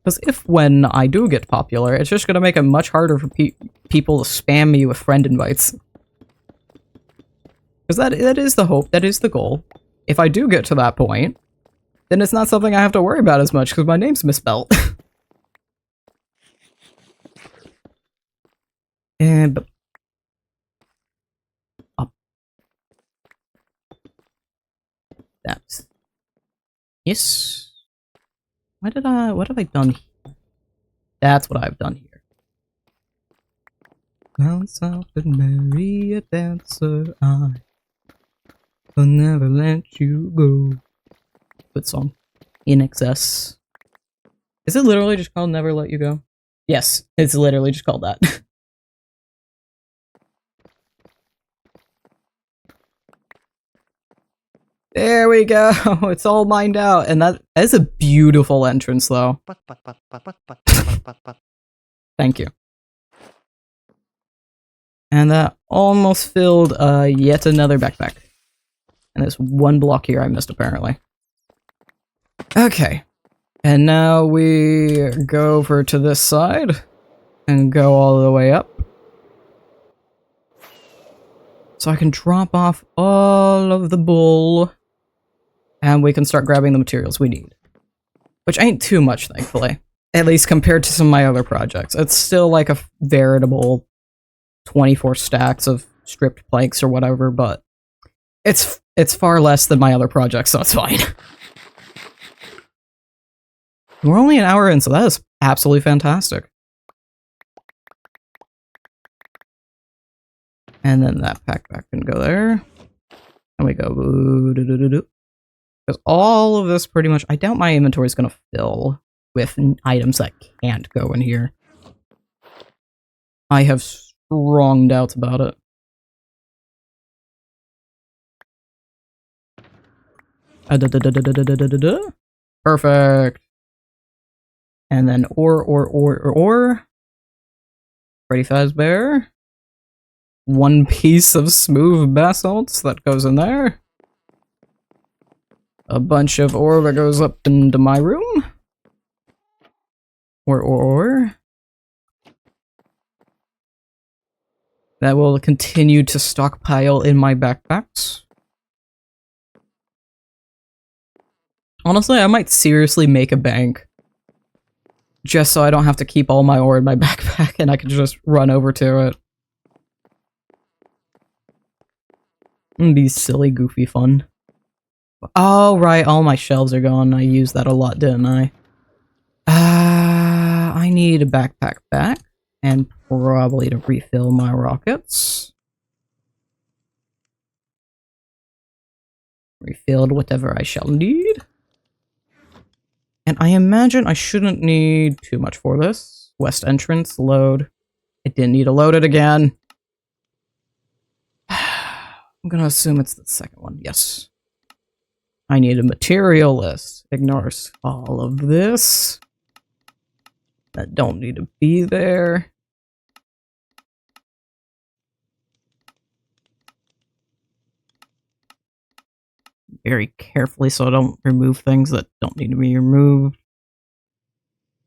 Because if when I do get popular, it's just going to make it much harder for people to spam me with friend invites. Because that is the hope, that is the goal. If I do get to that point, then it's not something I have to worry about as much because my name's misspelled. And up. That's yes. What have I done here? That's what I've done here. Down south and marry a dancer, I will never let you go. Good song. In excess. Is it literally just called Never Let You Go? Yes, it's literally just called that. There we go. It's all mined out. And that is a beautiful entrance, though. Thank you. And that almost filled yet another backpack. And there's one block here I missed, apparently. Okay. And now we go over to this side and go all the way up. So I can drop off all of the bull. And we can start grabbing the materials we need. Which ain't too much, thankfully. At least compared to some of my other projects. It's still like a veritable 24 stacks of stripped planks or whatever, but it's far less than my other projects, so it's fine. We're only an hour in, so that is absolutely fantastic. And then that backpack can go there. And we go boo-doo-doo-doo-doo. Because all of this pretty much, I doubt my inventory is going to fill with items that can't go in here. I have strong doubts about it. Perfect. And then ore. Freddy Fazbear. One piece of smooth basalt that goes in there. A bunch of ore that goes up into my room. Ore. That will continue to stockpile in my backpacks. Honestly, I might seriously make a bank. Just so I don't have to keep all my ore in my backpack and I can just run over to it. It'd be silly, goofy fun. Oh, right, all my shelves are gone. I used that a lot, didn't I? I need a backpack back. And probably to refill my rockets. Refilled whatever I shall need. And I imagine I shouldn't need too much for this. West entrance, load. I didn't need to load it again. I'm gonna assume it's the second one. Yes. I need a material list. Ignores all of this. That don't need to be there. Very carefully so I don't remove things that don't need to be removed.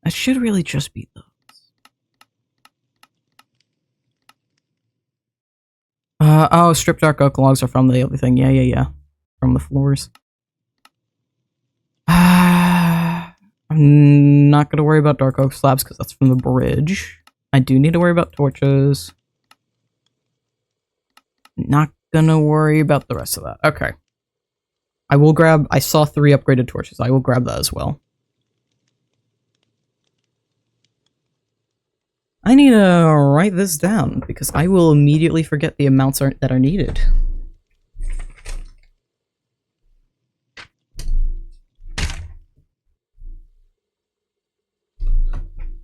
That should really just be those. Oh, stripped dark oak logs are from the other thing. Yeah. From the floors. I'm not gonna worry about dark oak slabs because that's from the bridge. I do need to worry about torches. Not gonna worry about the rest of that. Okay. I will grab, I saw 3 upgraded torches. I will grab that as well. I need to write this down because I will immediately forget the amounts that are needed.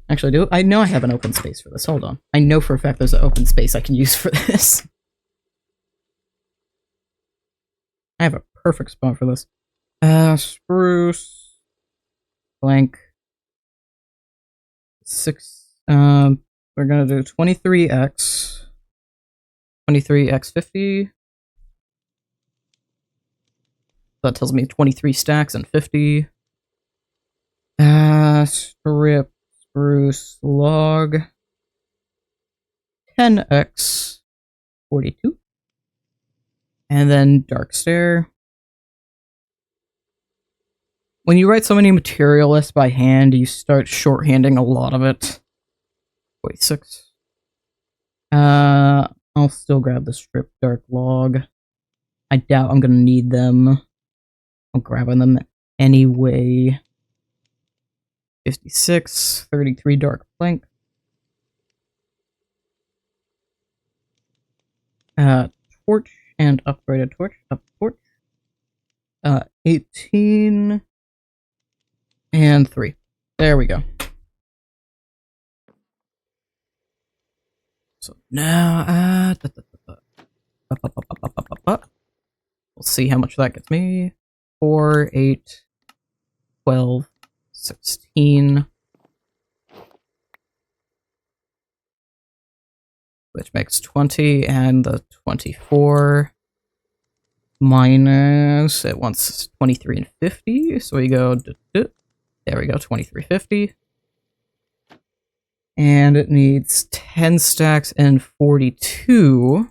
Actually, I know I have an open space for this. Hold on. I know for a fact there's an open space I can use for this. I have a perfect spot for this. Spruce. Blank. 6. We're gonna do 23x. 23x50. That tells me 23 stacks and 50. Strip. Spruce. Log. 10x. 42. And then dark stair. When you write so many material lists by hand, you start shorthanding a lot of it. 46. I'll still grab the strip dark log. I doubt I'm gonna need them. I'm grabbing them anyway. 56, 33 dark plank. Torch and upgraded torch. Up torch. 18 and 3. There we go. So now, we'll see how much that gets me. 4, 8, 12, 16. Which makes 20, and the 24 minus, it wants 23 and 50, so we go, there we go, 2350. And it needs 10 stacks and 42,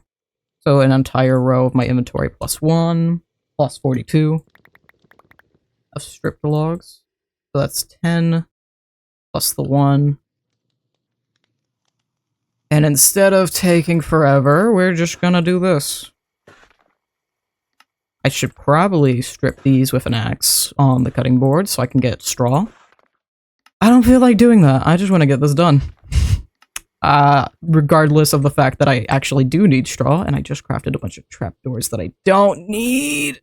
so an entire row of my inventory plus 1, plus 42 of stripped logs. So that's 10, plus the 1. And instead of taking forever, we're just gonna do this. I should probably strip these with an axe on the cutting board so I can get straw. I don't feel like doing that. I just want to get this done. Regardless of the fact that I actually do need straw, and I just crafted a bunch of trapdoors that I don't need.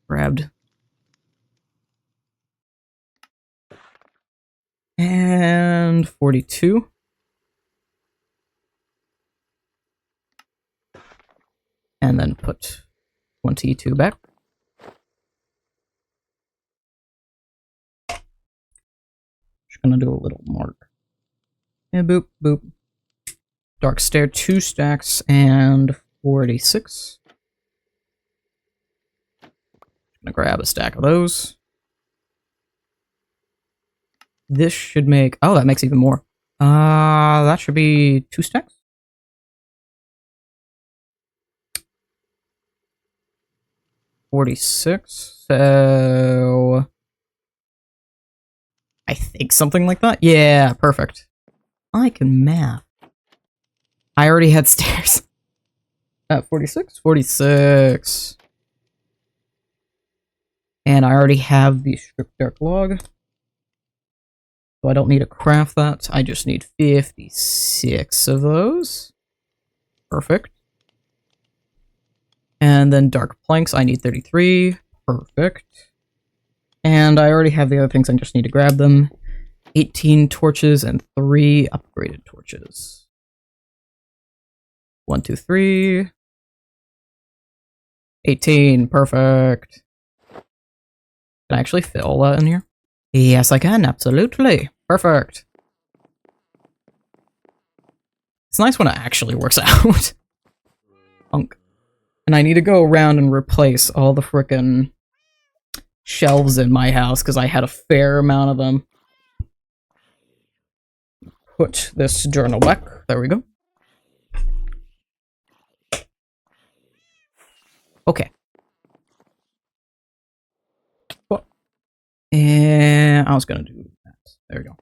Grabbed. And 42. And then put 22 back. Just gonna do a little mark. And boop, boop. Dark stair, 2 stacks and 46. Gonna grab a stack of those. This should make, oh, that makes even more. That should be 2 stacks. 46, so I think something like that. Yeah, perfect. I can math. I already had stairs. 46, 46. And I already have the stripped dark log. So I don't need to craft that. I just need 56 of those. Perfect. And then dark planks, I need 33. Perfect. And I already have the other things, I just need to grab them. 18 torches and 3 upgraded torches. 1, 2, 3. 18, perfect. Can I actually fit all that in here? Yes, I can, absolutely. Perfect. It's nice when it actually works out. Punk. And I need to go around and replace all the frickin' shelves in my house, because I had a fair amount of them. Put this journal back. There we go. Okay. And I was gonna do that. There we go.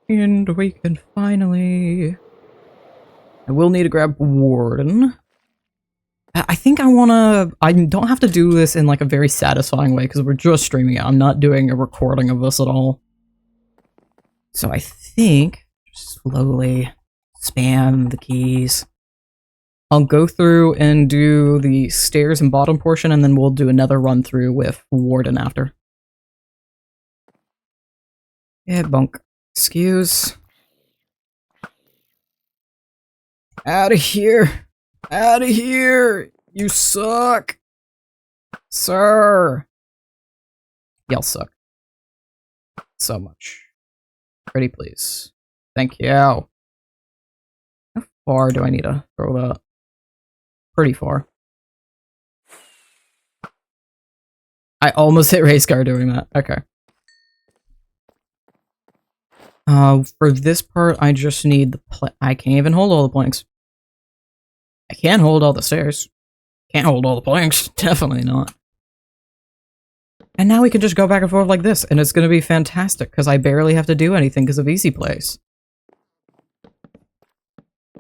And we can finally... I will need to grab Warden. I think I wanna... I don't have to do this in like a very satisfying way because we're just streaming it. I'm not doing a recording of this at all. So I think... Just slowly spam the keys. I'll go through and do the stairs and bottom portion, and then we'll do another run through with Warden after. Yeah, bunk. Excuse. Out of here! Out of here! You suck! Sir! Y'all suck. So much. Pretty please. Thank you. How far do I need to throw that? Pretty far. I almost hit race car doing that. Okay. For this part, I just need the I can't even hold all the planks. I can't hold all the stairs. Can't hold all the planks. Definitely not. And now we can just go back and forth like this, and it's gonna be fantastic, because I barely have to do anything because of Easy Place.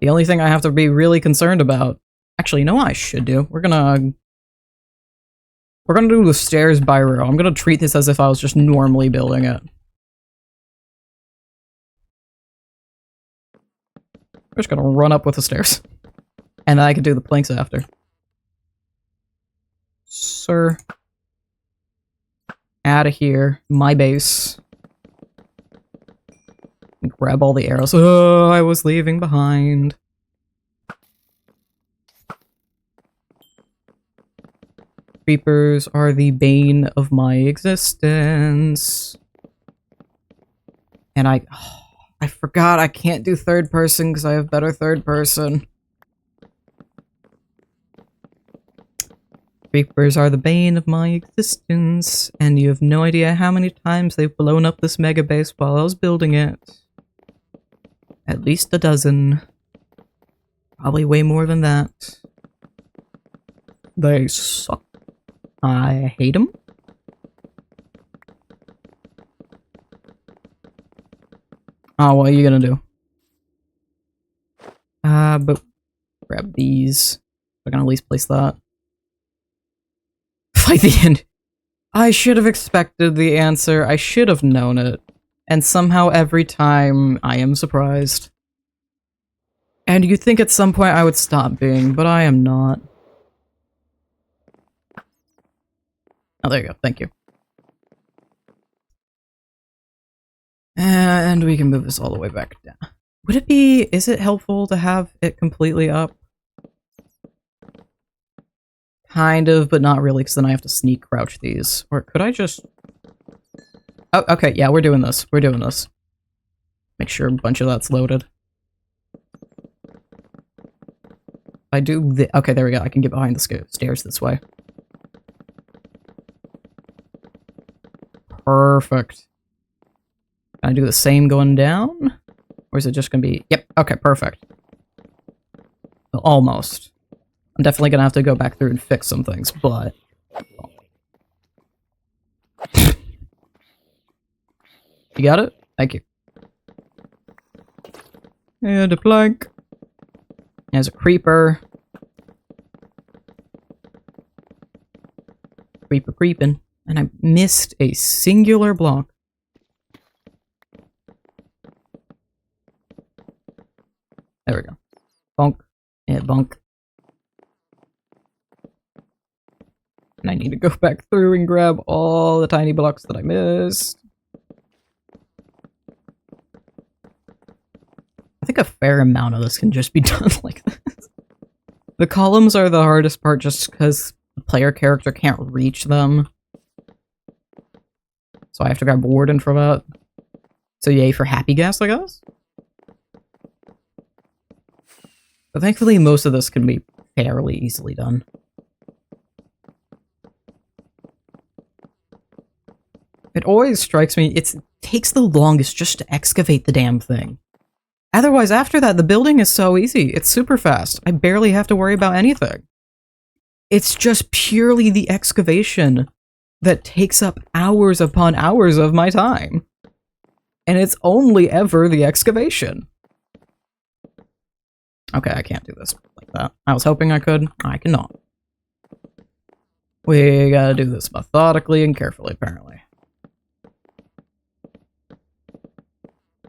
The only thing I have to be really concerned about... Actually, you know what I should do? We're gonna do the stairs by row. I'm gonna treat this as if I was just normally building it. We're just gonna run up with the stairs. And then I can do the planks after. Sir. Out of here. My base. Grab all the arrows. Oh, I was leaving behind. Creepers are the bane of my existence. And I forgot I can't do third person because I have better third person. Creepers are the bane of my existence, and you have no idea how many times they've blown up this mega base while I was building it. At least a dozen. Probably way more than that. They suck. I hate them. Oh, what are you gonna do? But grab these. I can at least place that. By the end. I should have expected the answer. I should have known it. And somehow every time I am surprised. And you'd think at some point I would stop being, but I am not. Oh, there you go. Thank you. And we can move this all the way back down. Would it be... Is it helpful to have it completely up? Kind of, but not really, because then I have to sneak crouch these. Or could I just... Oh, okay, yeah, we're doing this. We're doing this. Make sure a bunch of that's loaded. I do the... Okay, there we go. I can get behind the stairs this way. Perfect. Can I do the same going down? Or is it just gonna be... Yep, okay, perfect. Almost. I'm definitely gonna have to go back through and fix some things, but... You got it? Thank you. And a plank. There's a creeper. Creeper creeping. And I missed a singular block. There we go. Bonk. Yeah, bonk. And I need to go back through and grab all the tiny blocks that I missed. I think a fair amount of this can just be done like this. The columns are the hardest part just because the player character can't reach them. So I have to grab Warden for that. So yay for Happy Gas, I guess? But thankfully most of this can be fairly easily done. It always strikes me, it takes the longest just to excavate the damn thing. Otherwise, after that, the building is so easy. It's super fast. I barely have to worry about anything. It's just purely the excavation that takes up hours upon hours of my time. And it's only ever the excavation. Okay, I can't do this like that. I was hoping I could. I cannot. We gotta do this methodically and carefully, apparently.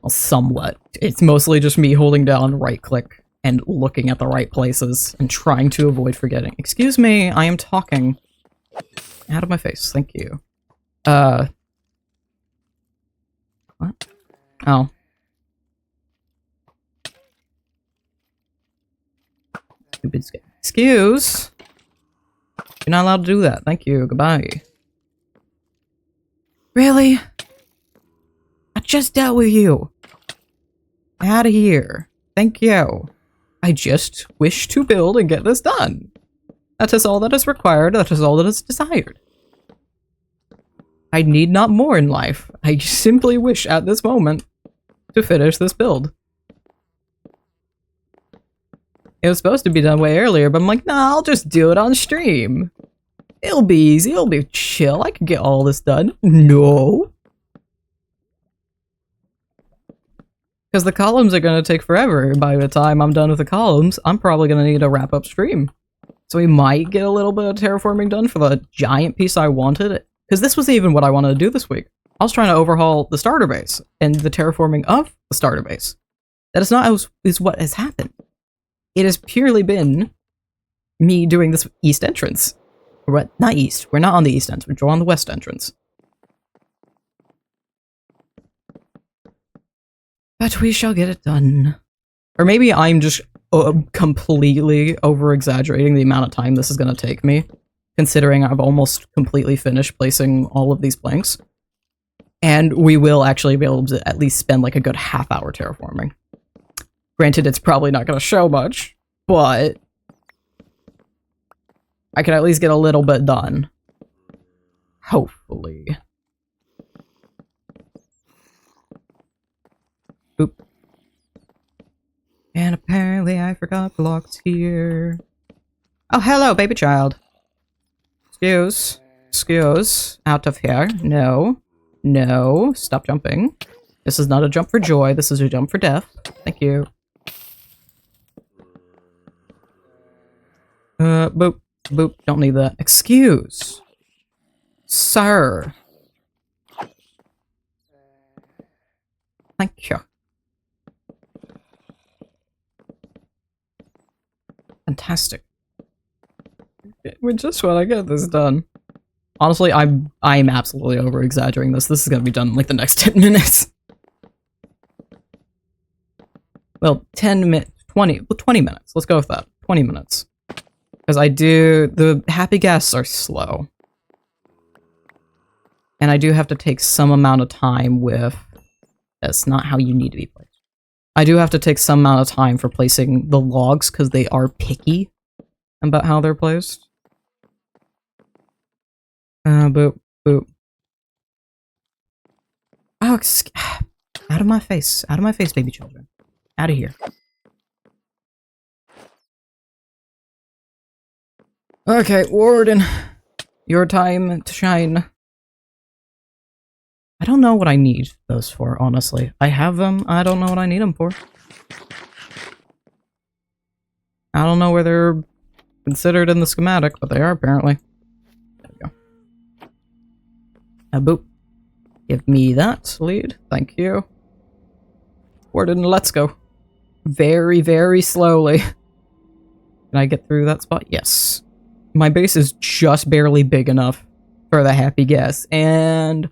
Well, somewhat. It's mostly just me holding down right click and looking at the right places and trying to avoid forgetting. Excuse me, I am talking. Out of my face, thank you. What? Oh. Stupid excuse? You're not allowed to do that. Thank you. Goodbye. Really? I just dealt with you. Out of here. Thank you. I just wish to build and get this done. That is all that is required. That is all that is desired. I need not more in life. I simply wish at this moment to finish this build. It was supposed to be done way earlier, but I'm like, nah, I'll just do it on stream. It'll be easy. It'll be chill. I can get all this done. No. Because the columns are going to take forever. By the time I'm done with the columns, I'm probably going to need to wrap up stream. So we might get a little bit of terraforming done for the giant piece I wanted. Because this was even what I wanted to do this week. I was trying to overhaul the starter base and the terraforming of the starter base. That is not is what has happened. It has purely been me doing this east entrance. What? Not east. We're not on the east entrance. We're on the west entrance. But we shall get it done. Or maybe I'm just completely over-exaggerating the amount of time this is going to take me, considering I've almost completely finished placing all of these planks. And we will actually be able to at least spend like a good half-hour terraforming. Granted, it's probably not going to show much, but I can at least get a little bit done. Hopefully. Oop. And apparently I forgot blocks here. Oh, hello, baby child. Excuse. Excuse. Out of here. No. No. Stop jumping. This is not a jump for joy. This is a jump for death. Thank you. Boop. Boop. Don't need that. Excuse. Sir. Thank you. Fantastic. We just want to get this done. Honestly, I'm absolutely over-exaggerating this. This is gonna be done in like the next 10 minutes. Well, 10 minutes, 20 minutes. Let's go with that. 20 minutes. Because the happy guests are slow. And I do have to take some amount of time with... That's not how you need to be placed. I do have to take some amount of time for placing the logs, because they are picky about how they're placed. Boop, boop. Oh, out of my face. Out of my face, baby children. Out of here. Okay, Warden. Your time to shine. I don't know what I need those for, honestly. I have them, I don't know what I need them for. I don't know where they're considered in the schematic, but they are apparently. There we go. Boop. Give me that lead. Thank you. Warden, let's go. Very, very slowly. Can I get through that spot? Yes. My base is just barely big enough for the happy guess, and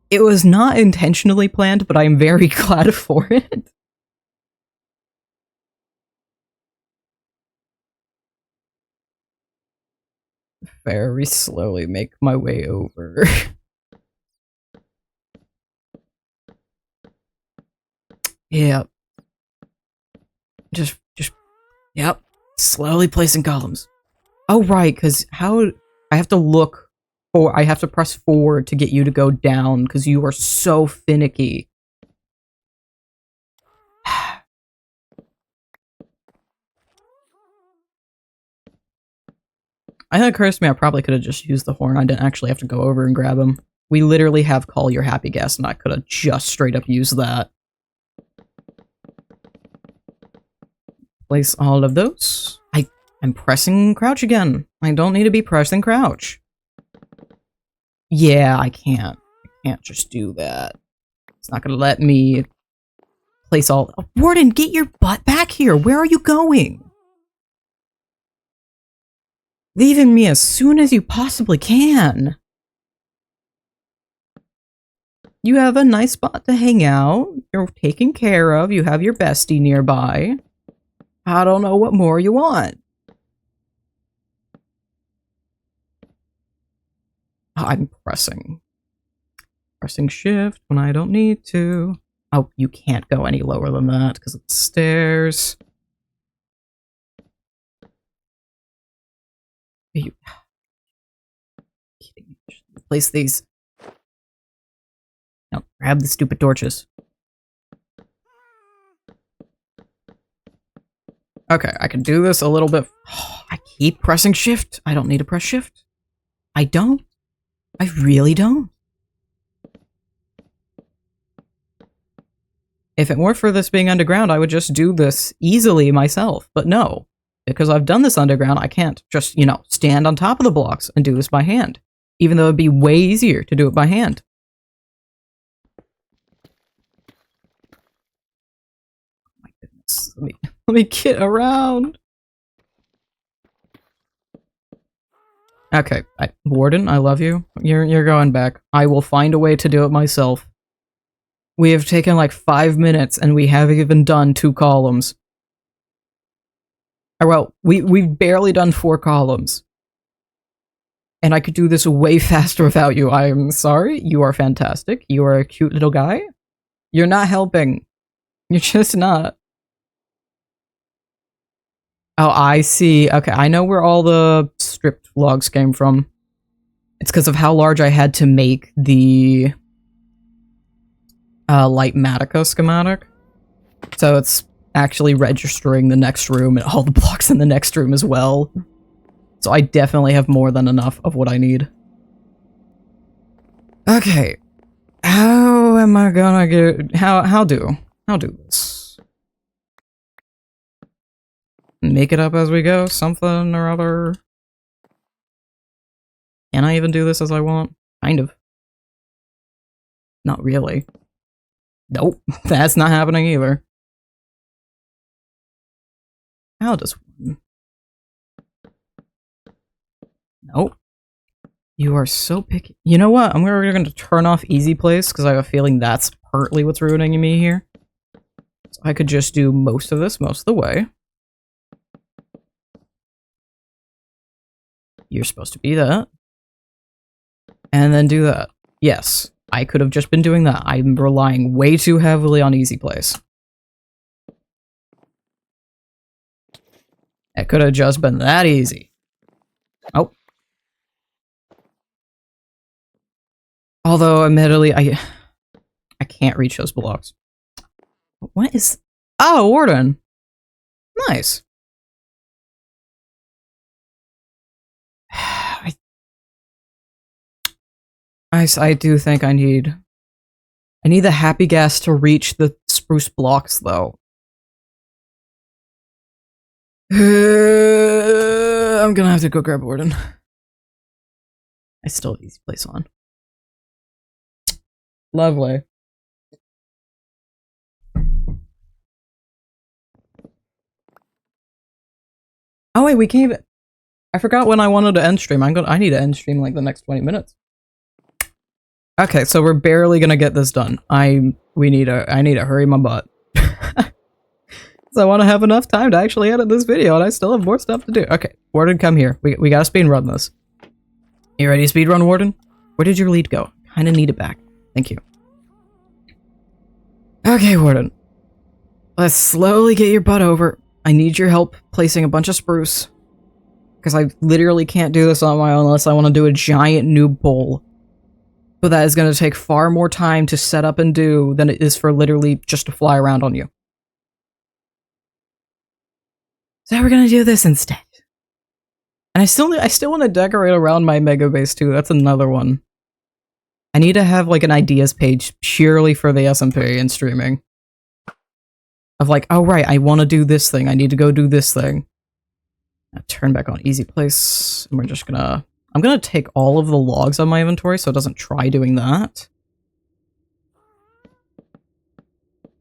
it was not intentionally planned, but I'm very glad for it. Very slowly make my way over. Yep. Just, yep. Slowly placing columns. Oh, right, because how... I have to look, or I have to press forward to get you to go down, because you are so finicky. I think it occurs to me I probably could have just used the horn. I didn't actually have to go over and grab him. We literally have Call Your Happy Guest, and I could have just straight up used that. Place all of those. I'm pressing crouch again. I don't need to be pressing crouch. Yeah, I can't. I can't just do that. It's not gonna let me place all... Warden, get your butt back here! Where are you going? Leaving me as soon as you possibly can. You have a nice spot to hang out. You're taken care of. You have your bestie nearby. I don't know what more you want. I'm pressing shift when I don't need to. Oh, you can't go any lower than that because of the stairs. Are you kidding me? Place these. No, grab the stupid torches. Okay, I can do this a little bit. Oh, I keep pressing shift. I don't need to press shift. I don't. I really don't. If it weren't for this being underground, I would just do this easily myself. But no, because I've done this underground, I can't just, you know, stand on top of the blocks and do this by hand. Even though it'd be way easier to do it by hand. Let me get around. Okay, Warden, I love you. You're going back. I will find a way to do it myself. We have taken like 5 minutes and we haven't even done 2 columns. Or well, we've barely done 4 columns. And I could do this way faster without you. I'm sorry. You are fantastic. You are a cute little guy. You're not helping. You're just not. Oh, I see. Okay, I know where all the stripped logs came from. It's because of how large I had to make the light Matica schematic. So it's actually registering the next room and all the blocks in the next room as well. So I definitely have more than enough of what I need. Okay. How am I gonna get... How do this? Make it up as we go, something or other. Can I even do this as I want? Kind of. Not really. Nope, that's not happening either. How does one? Nope. You are so picky. You know what? I'm going to turn off easy place because I have a feeling that's partly what's ruining me here. So I could just do most of this most of the way. You're supposed to be that. And then do that. Yes, I could have just been doing that. I'm relying way too heavily on easy place. It could have just been that easy. Oh. Although, admittedly, I can't reach those blocks. What is... Oh, Warden! Nice. I do think I need the happy gas to reach the spruce blocks, though. I'm gonna have to go grab Warden. I still have easy place on. Lovely. Oh wait, we can't even... I forgot when I wanted to end stream. I need to end stream like the next 20 minutes. Okay, so we're barely gonna get this done. I need to hurry my butt. So I want to have enough time to actually edit this video, and I still have more stuff to do. Okay, Warden, come here. We gotta speedrun this. You ready to speedrun, Warden? Where did your lead go? Kinda need it back. Thank you. Okay, Warden. Let's slowly get your butt over. I need your help placing a bunch of spruce. Because I literally can't do this on my own unless I want to do a giant noob bowl. But that is going to take far more time to set up and do than it is for literally just to fly around on you. So we're going to do this instead. And I still want to decorate around my mega base too. That's another one. I need to have like an ideas page purely for the SMP and streaming. Of like, oh right, I want to do this thing. I need to go do this thing. Turn back on easy place. And we're just gonna... I'm gonna take all of the logs on my inventory so it doesn't try doing that.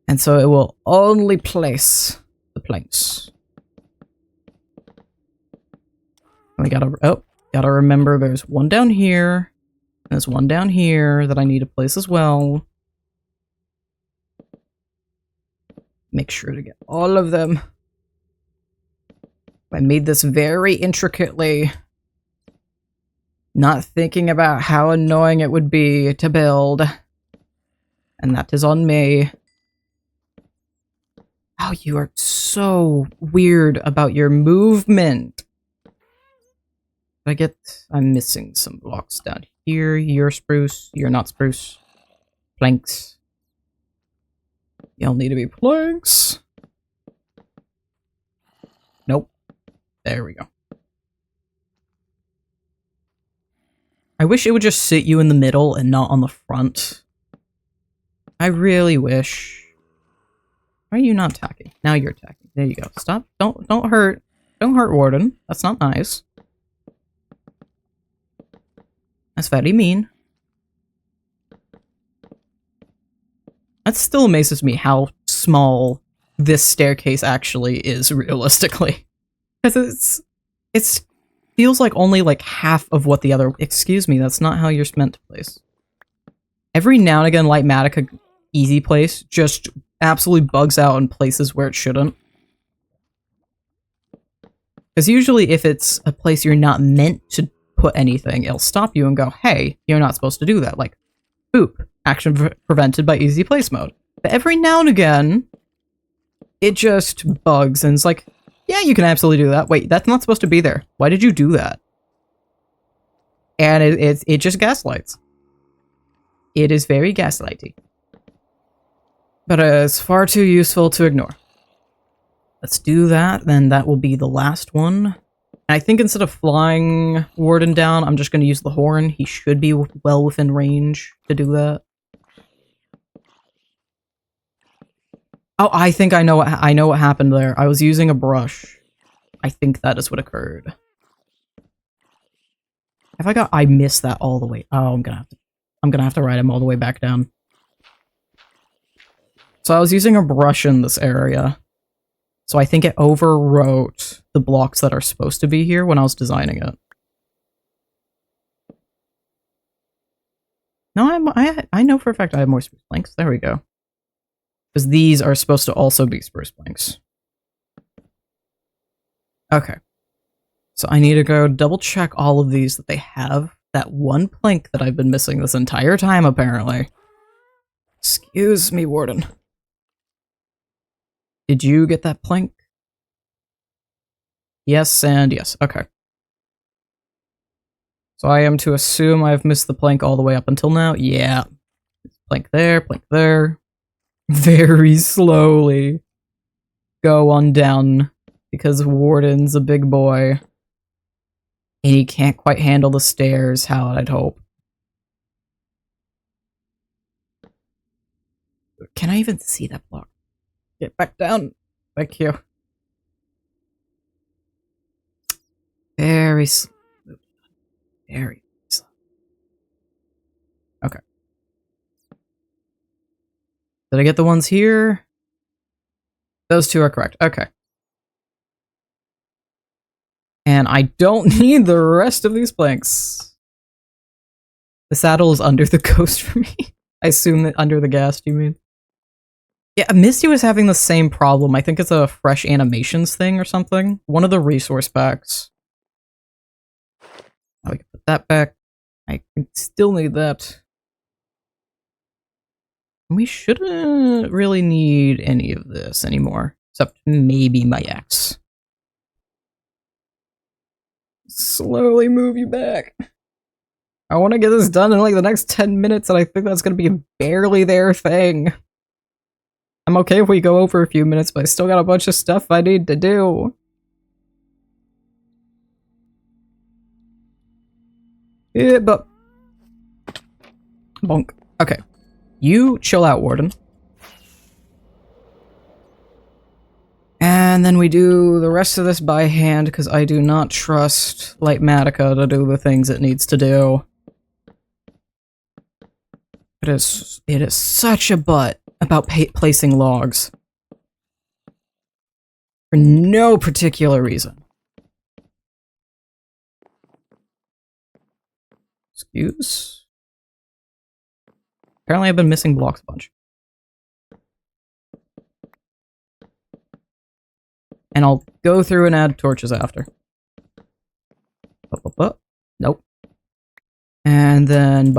And so it will only place the planks. We gotta remember there's one down here. And there's one down here that I need to place as well. Make sure to get all of them. I made this very intricately. Not thinking about how annoying it would be to build. And that is on me. Oh, you are so weird about your movement. I'm missing some blocks down here. You're spruce. You're not spruce. Planks. Y'all need to be planks. Nope. There we go. I wish it would just sit you in the middle and not on the front. I really wish. Why are you not attacking? Now you're attacking. There you go. Stop. Don't hurt. Don't hurt Warden. That's not nice. That's very mean. That still amazes me how small this staircase actually is realistically. Because it feels like only like half of what the other— excuse me, that's not how you're meant to place. Every now and again, Lightmatica easy place just absolutely bugs out in places where it shouldn't. Because usually if it's a place you're not meant to put anything, it'll stop you and go, hey, you're not supposed to do that. Like, boop, action prevented by easy place mode. But every now and again, it just bugs and it's like, yeah, you can absolutely do that. Wait, that's not supposed to be there. Why did you do that? And it just gaslights. It is very gaslighty. But it's far too useful to ignore. Let's do that, then that will be the last one. And I think instead of flying Warden down, I'm just going to use the horn. He should be well within range to do that. Oh, I think I know what happened there. I was using a brush. I think that is what occurred. I missed that all the way. Oh, I'm gonna have to ride him all the way back down. So I was using a brush in this area. So I think it overwrote the blocks that are supposed to be here when I was designing it. No, I know for a fact I have more spruce planks. There we go. Because these are supposed to also be spruce planks. Okay. So I need to go double check all of these that they have that one plank that I've been missing this entire time, apparently. Excuse me, Warden. Did you get that plank? Yes and yes. Okay. So I am to assume I've missed the plank all the way up until now? Yeah. Plank there, plank there. Very slowly go on down because Warden's a big boy. And he can't quite handle the stairs how I'd hope. Can I even see that block? Get back down. Thank you. Very slow. Very slow. Okay. Did I get the ones here? Those two are correct. Okay. And I don't need the rest of these planks. The saddle is under the ghost for me. I assume that under the ghast, you mean? Yeah, Misty was having the same problem. I think it's a fresh animations thing or something. One of the resource packs. I can put that back. I still need that. We shouldn't really need any of this anymore. Except maybe my X. Slowly move you back. I want to get this done in like the next 10 minutes and I think that's going to be a barely there thing. I'm okay if we go over a few minutes, but I still got a bunch of stuff I need to do. Yeah, but... Bonk. Okay. You chill out, Warden. And then we do the rest of this by hand, because I do not trust Lightmatica to do the things it needs to do. It is such a butt about placing logs. For no particular reason. Excuse? Apparently I've been missing blocks a bunch. And I'll go through and add torches after. Nope. And then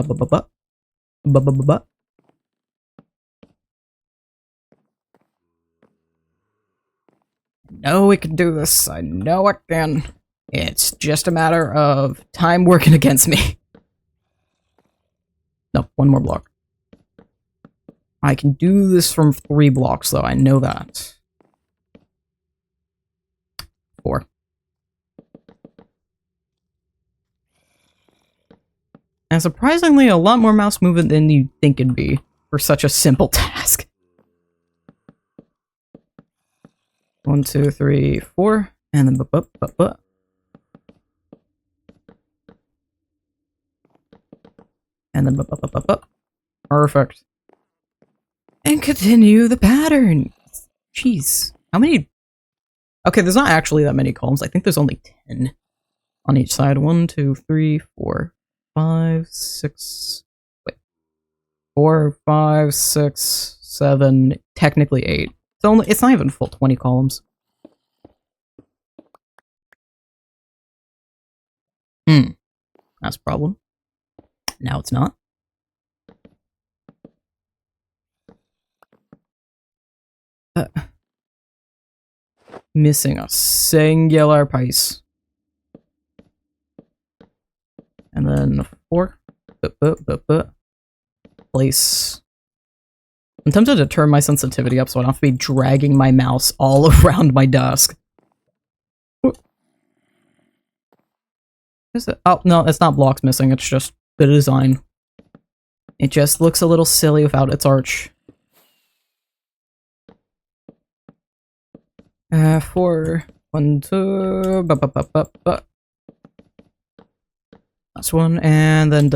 No, we can do this. I know I can. It's just a matter of time working against me. No, one more block. I can do this from 3 blocks, though. I know that. 4. And surprisingly, a lot more mouse movement than you'd think it'd be for such a simple task. 1, 2, 3, 4, and then and then perfect. And continue the pattern. Jeez, how many? Okay, there's not actually that many columns. I think there's only 10 on each side. 1, 2, 3, 4, 5, 6. Wait, 4, 5, 6, 7. Technically 8. It's not even full 20 columns. That's a problem. Now it's not. Missing a singular piece. And then 4. Place. I'm tempted to turn my sensitivity up so I don't have to be dragging my mouse all around my desk. Is it? Oh, no, it's not blocks missing, it's just the design. It just looks a little silly without its arch. 4, 1, 2, That's one, and then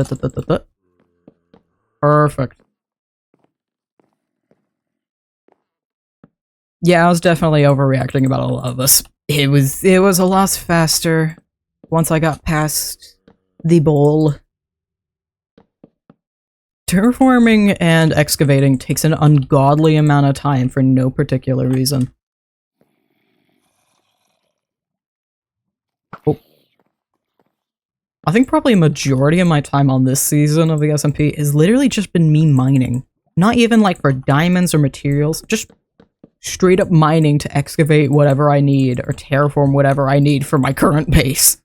Perfect. Yeah, I was definitely overreacting about a lot of this. It was a lot faster once I got past the bowl. Terraforming and excavating takes an ungodly amount of time for no particular reason. Oh. I think probably a majority of my time on this season of the SMP has literally just been me mining. Not even like for diamonds or materials, just straight up mining to excavate whatever I need or terraform whatever I need for my current base.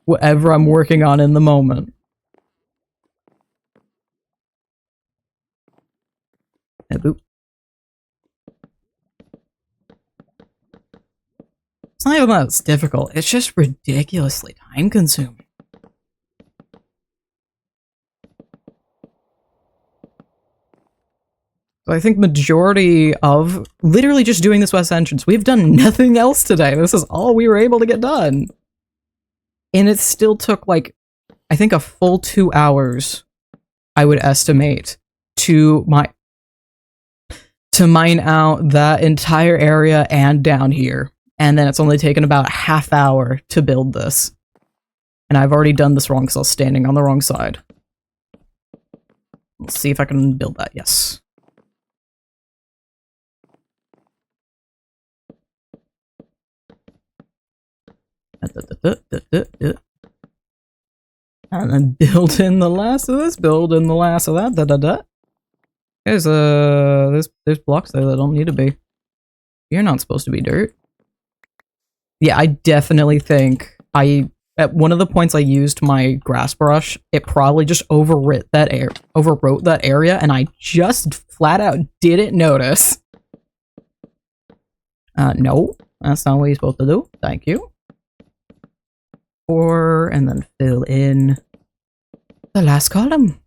Whatever I'm working on in the moment. Boop. It's not even that it's difficult, it's just ridiculously time consuming. So I think majority of literally just doing this west entrance, we've done nothing else today. This is all we were able to get done. And it still took like, I think a full 2 hours, I would estimate, to mine out that entire area and down here. And then it's only taken about a half hour to build this. And I've already done this wrong because I was standing on the wrong side. Let's see if I can build that, yes. And then build in the last of this, build in the last of that, There's blocks there that don't need to be. You're not supposed to be dirt. Yeah, I definitely think at one of the points I used my grass brush, it probably just overwrote that area, and I just flat out didn't notice. No, that's not what you're supposed to do. Thank you. 4, and then fill in the last column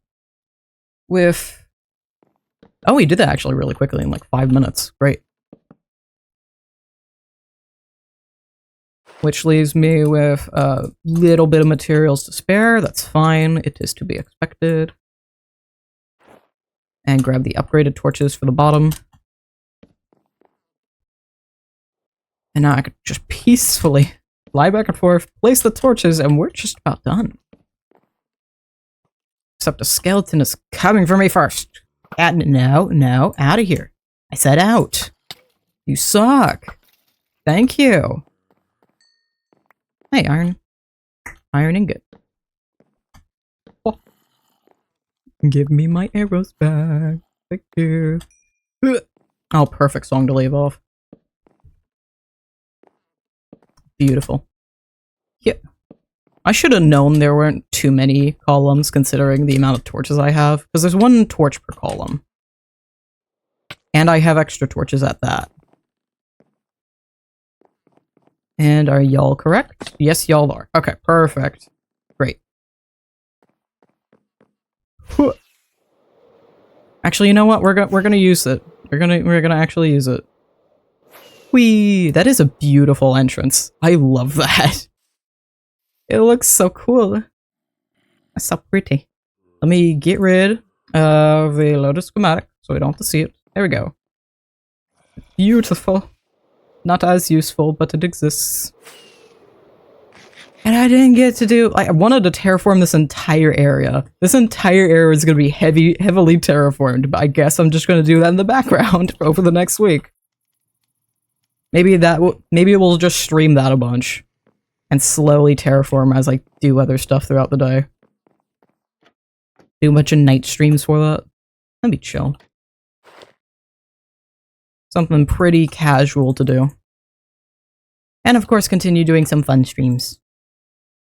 with... Oh, we did that actually really quickly in like 5 minutes. Great. Which leaves me with a little bit of materials to spare. That's fine. It is to be expected. And grab the upgraded torches for the bottom. And now I could just peacefully fly back and forth, place the torches, and we're just about done. Except a skeleton is coming for me first. No, out of here. I said out. You suck. Thank you. Hey, iron. Iron ingot. Oh. Give me my arrows back. Thank you. Oh, perfect song to leave off. Beautiful. Yeah. I should have known there weren't too many columns considering the amount of torches I have, because there's one torch per column. And I have extra torches at that. And are y'all correct? Yes, y'all are. Okay, perfect. Great. Actually, you know what? We're gonna use it. We're gonna actually use it. Whee! That is a beautiful entrance. I love that. It looks so cool. That's so pretty. Let me get rid of the loaded schematic so we don't have to see it. There we go. Beautiful. Not as useful, but it exists. And I didn't get to do... I wanted to terraform this entire area. This entire area is going to be heavily terraformed, but I guess I'm just going to do that in the background over the next week. Maybe we'll just stream that a bunch. And slowly terraform as I do other stuff throughout the day. Do a bunch of night streams for that. That'd be chill. Something pretty casual to do. And of course continue doing some fun streams.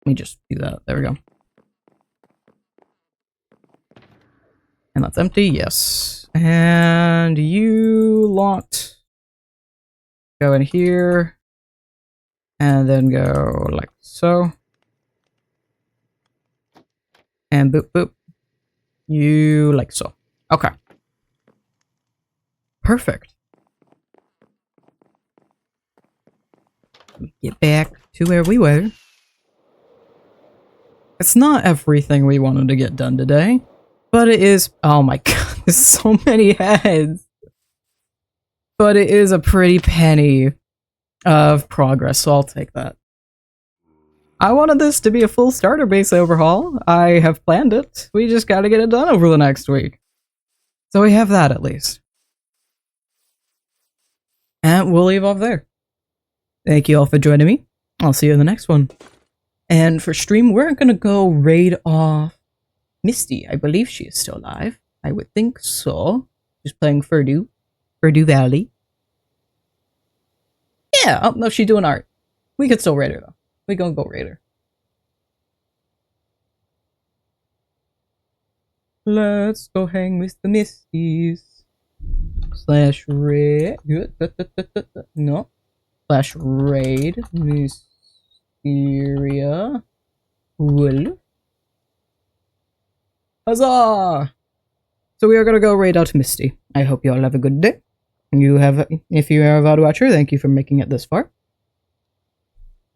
Let me just do that. There we go. And that's empty, yes. And you locked. Go in here. And then go like so. And boop boop. You like so. Okay. Perfect. Get back to where we were. It's not everything we wanted to get done today, but it is... Oh my god, there's so many heads. But it is a pretty penny of progress, so I'll take that. I wanted this to be a full starter base overhaul. I have planned it. We just gotta get it done over the next week. So we have that at least. And we'll leave off there. Thank you all for joining me. I'll see you in the next one. And for stream, we're gonna go raid off Misty. I believe she is still alive. I would think so. She's playing Furdew Valley. Yeah, oh no, she's doing art. We could still raid her though. We gonna go raid her. Let's go hang with the Misties. Slash raid. No. Slash raid Mysteria Wolf. Huzzah! So we are gonna go raid out Misty. I hope you all have a good day. If you are a VOD watcher, thank you for making it this far.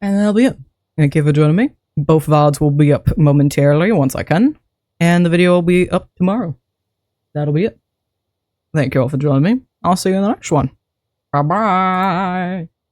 And that'll be it. Thank you for joining me. Both VODs will be up momentarily once I can. And the video will be up tomorrow. That'll be it. Thank you all for joining me. I'll see you in the next one. Bye-bye.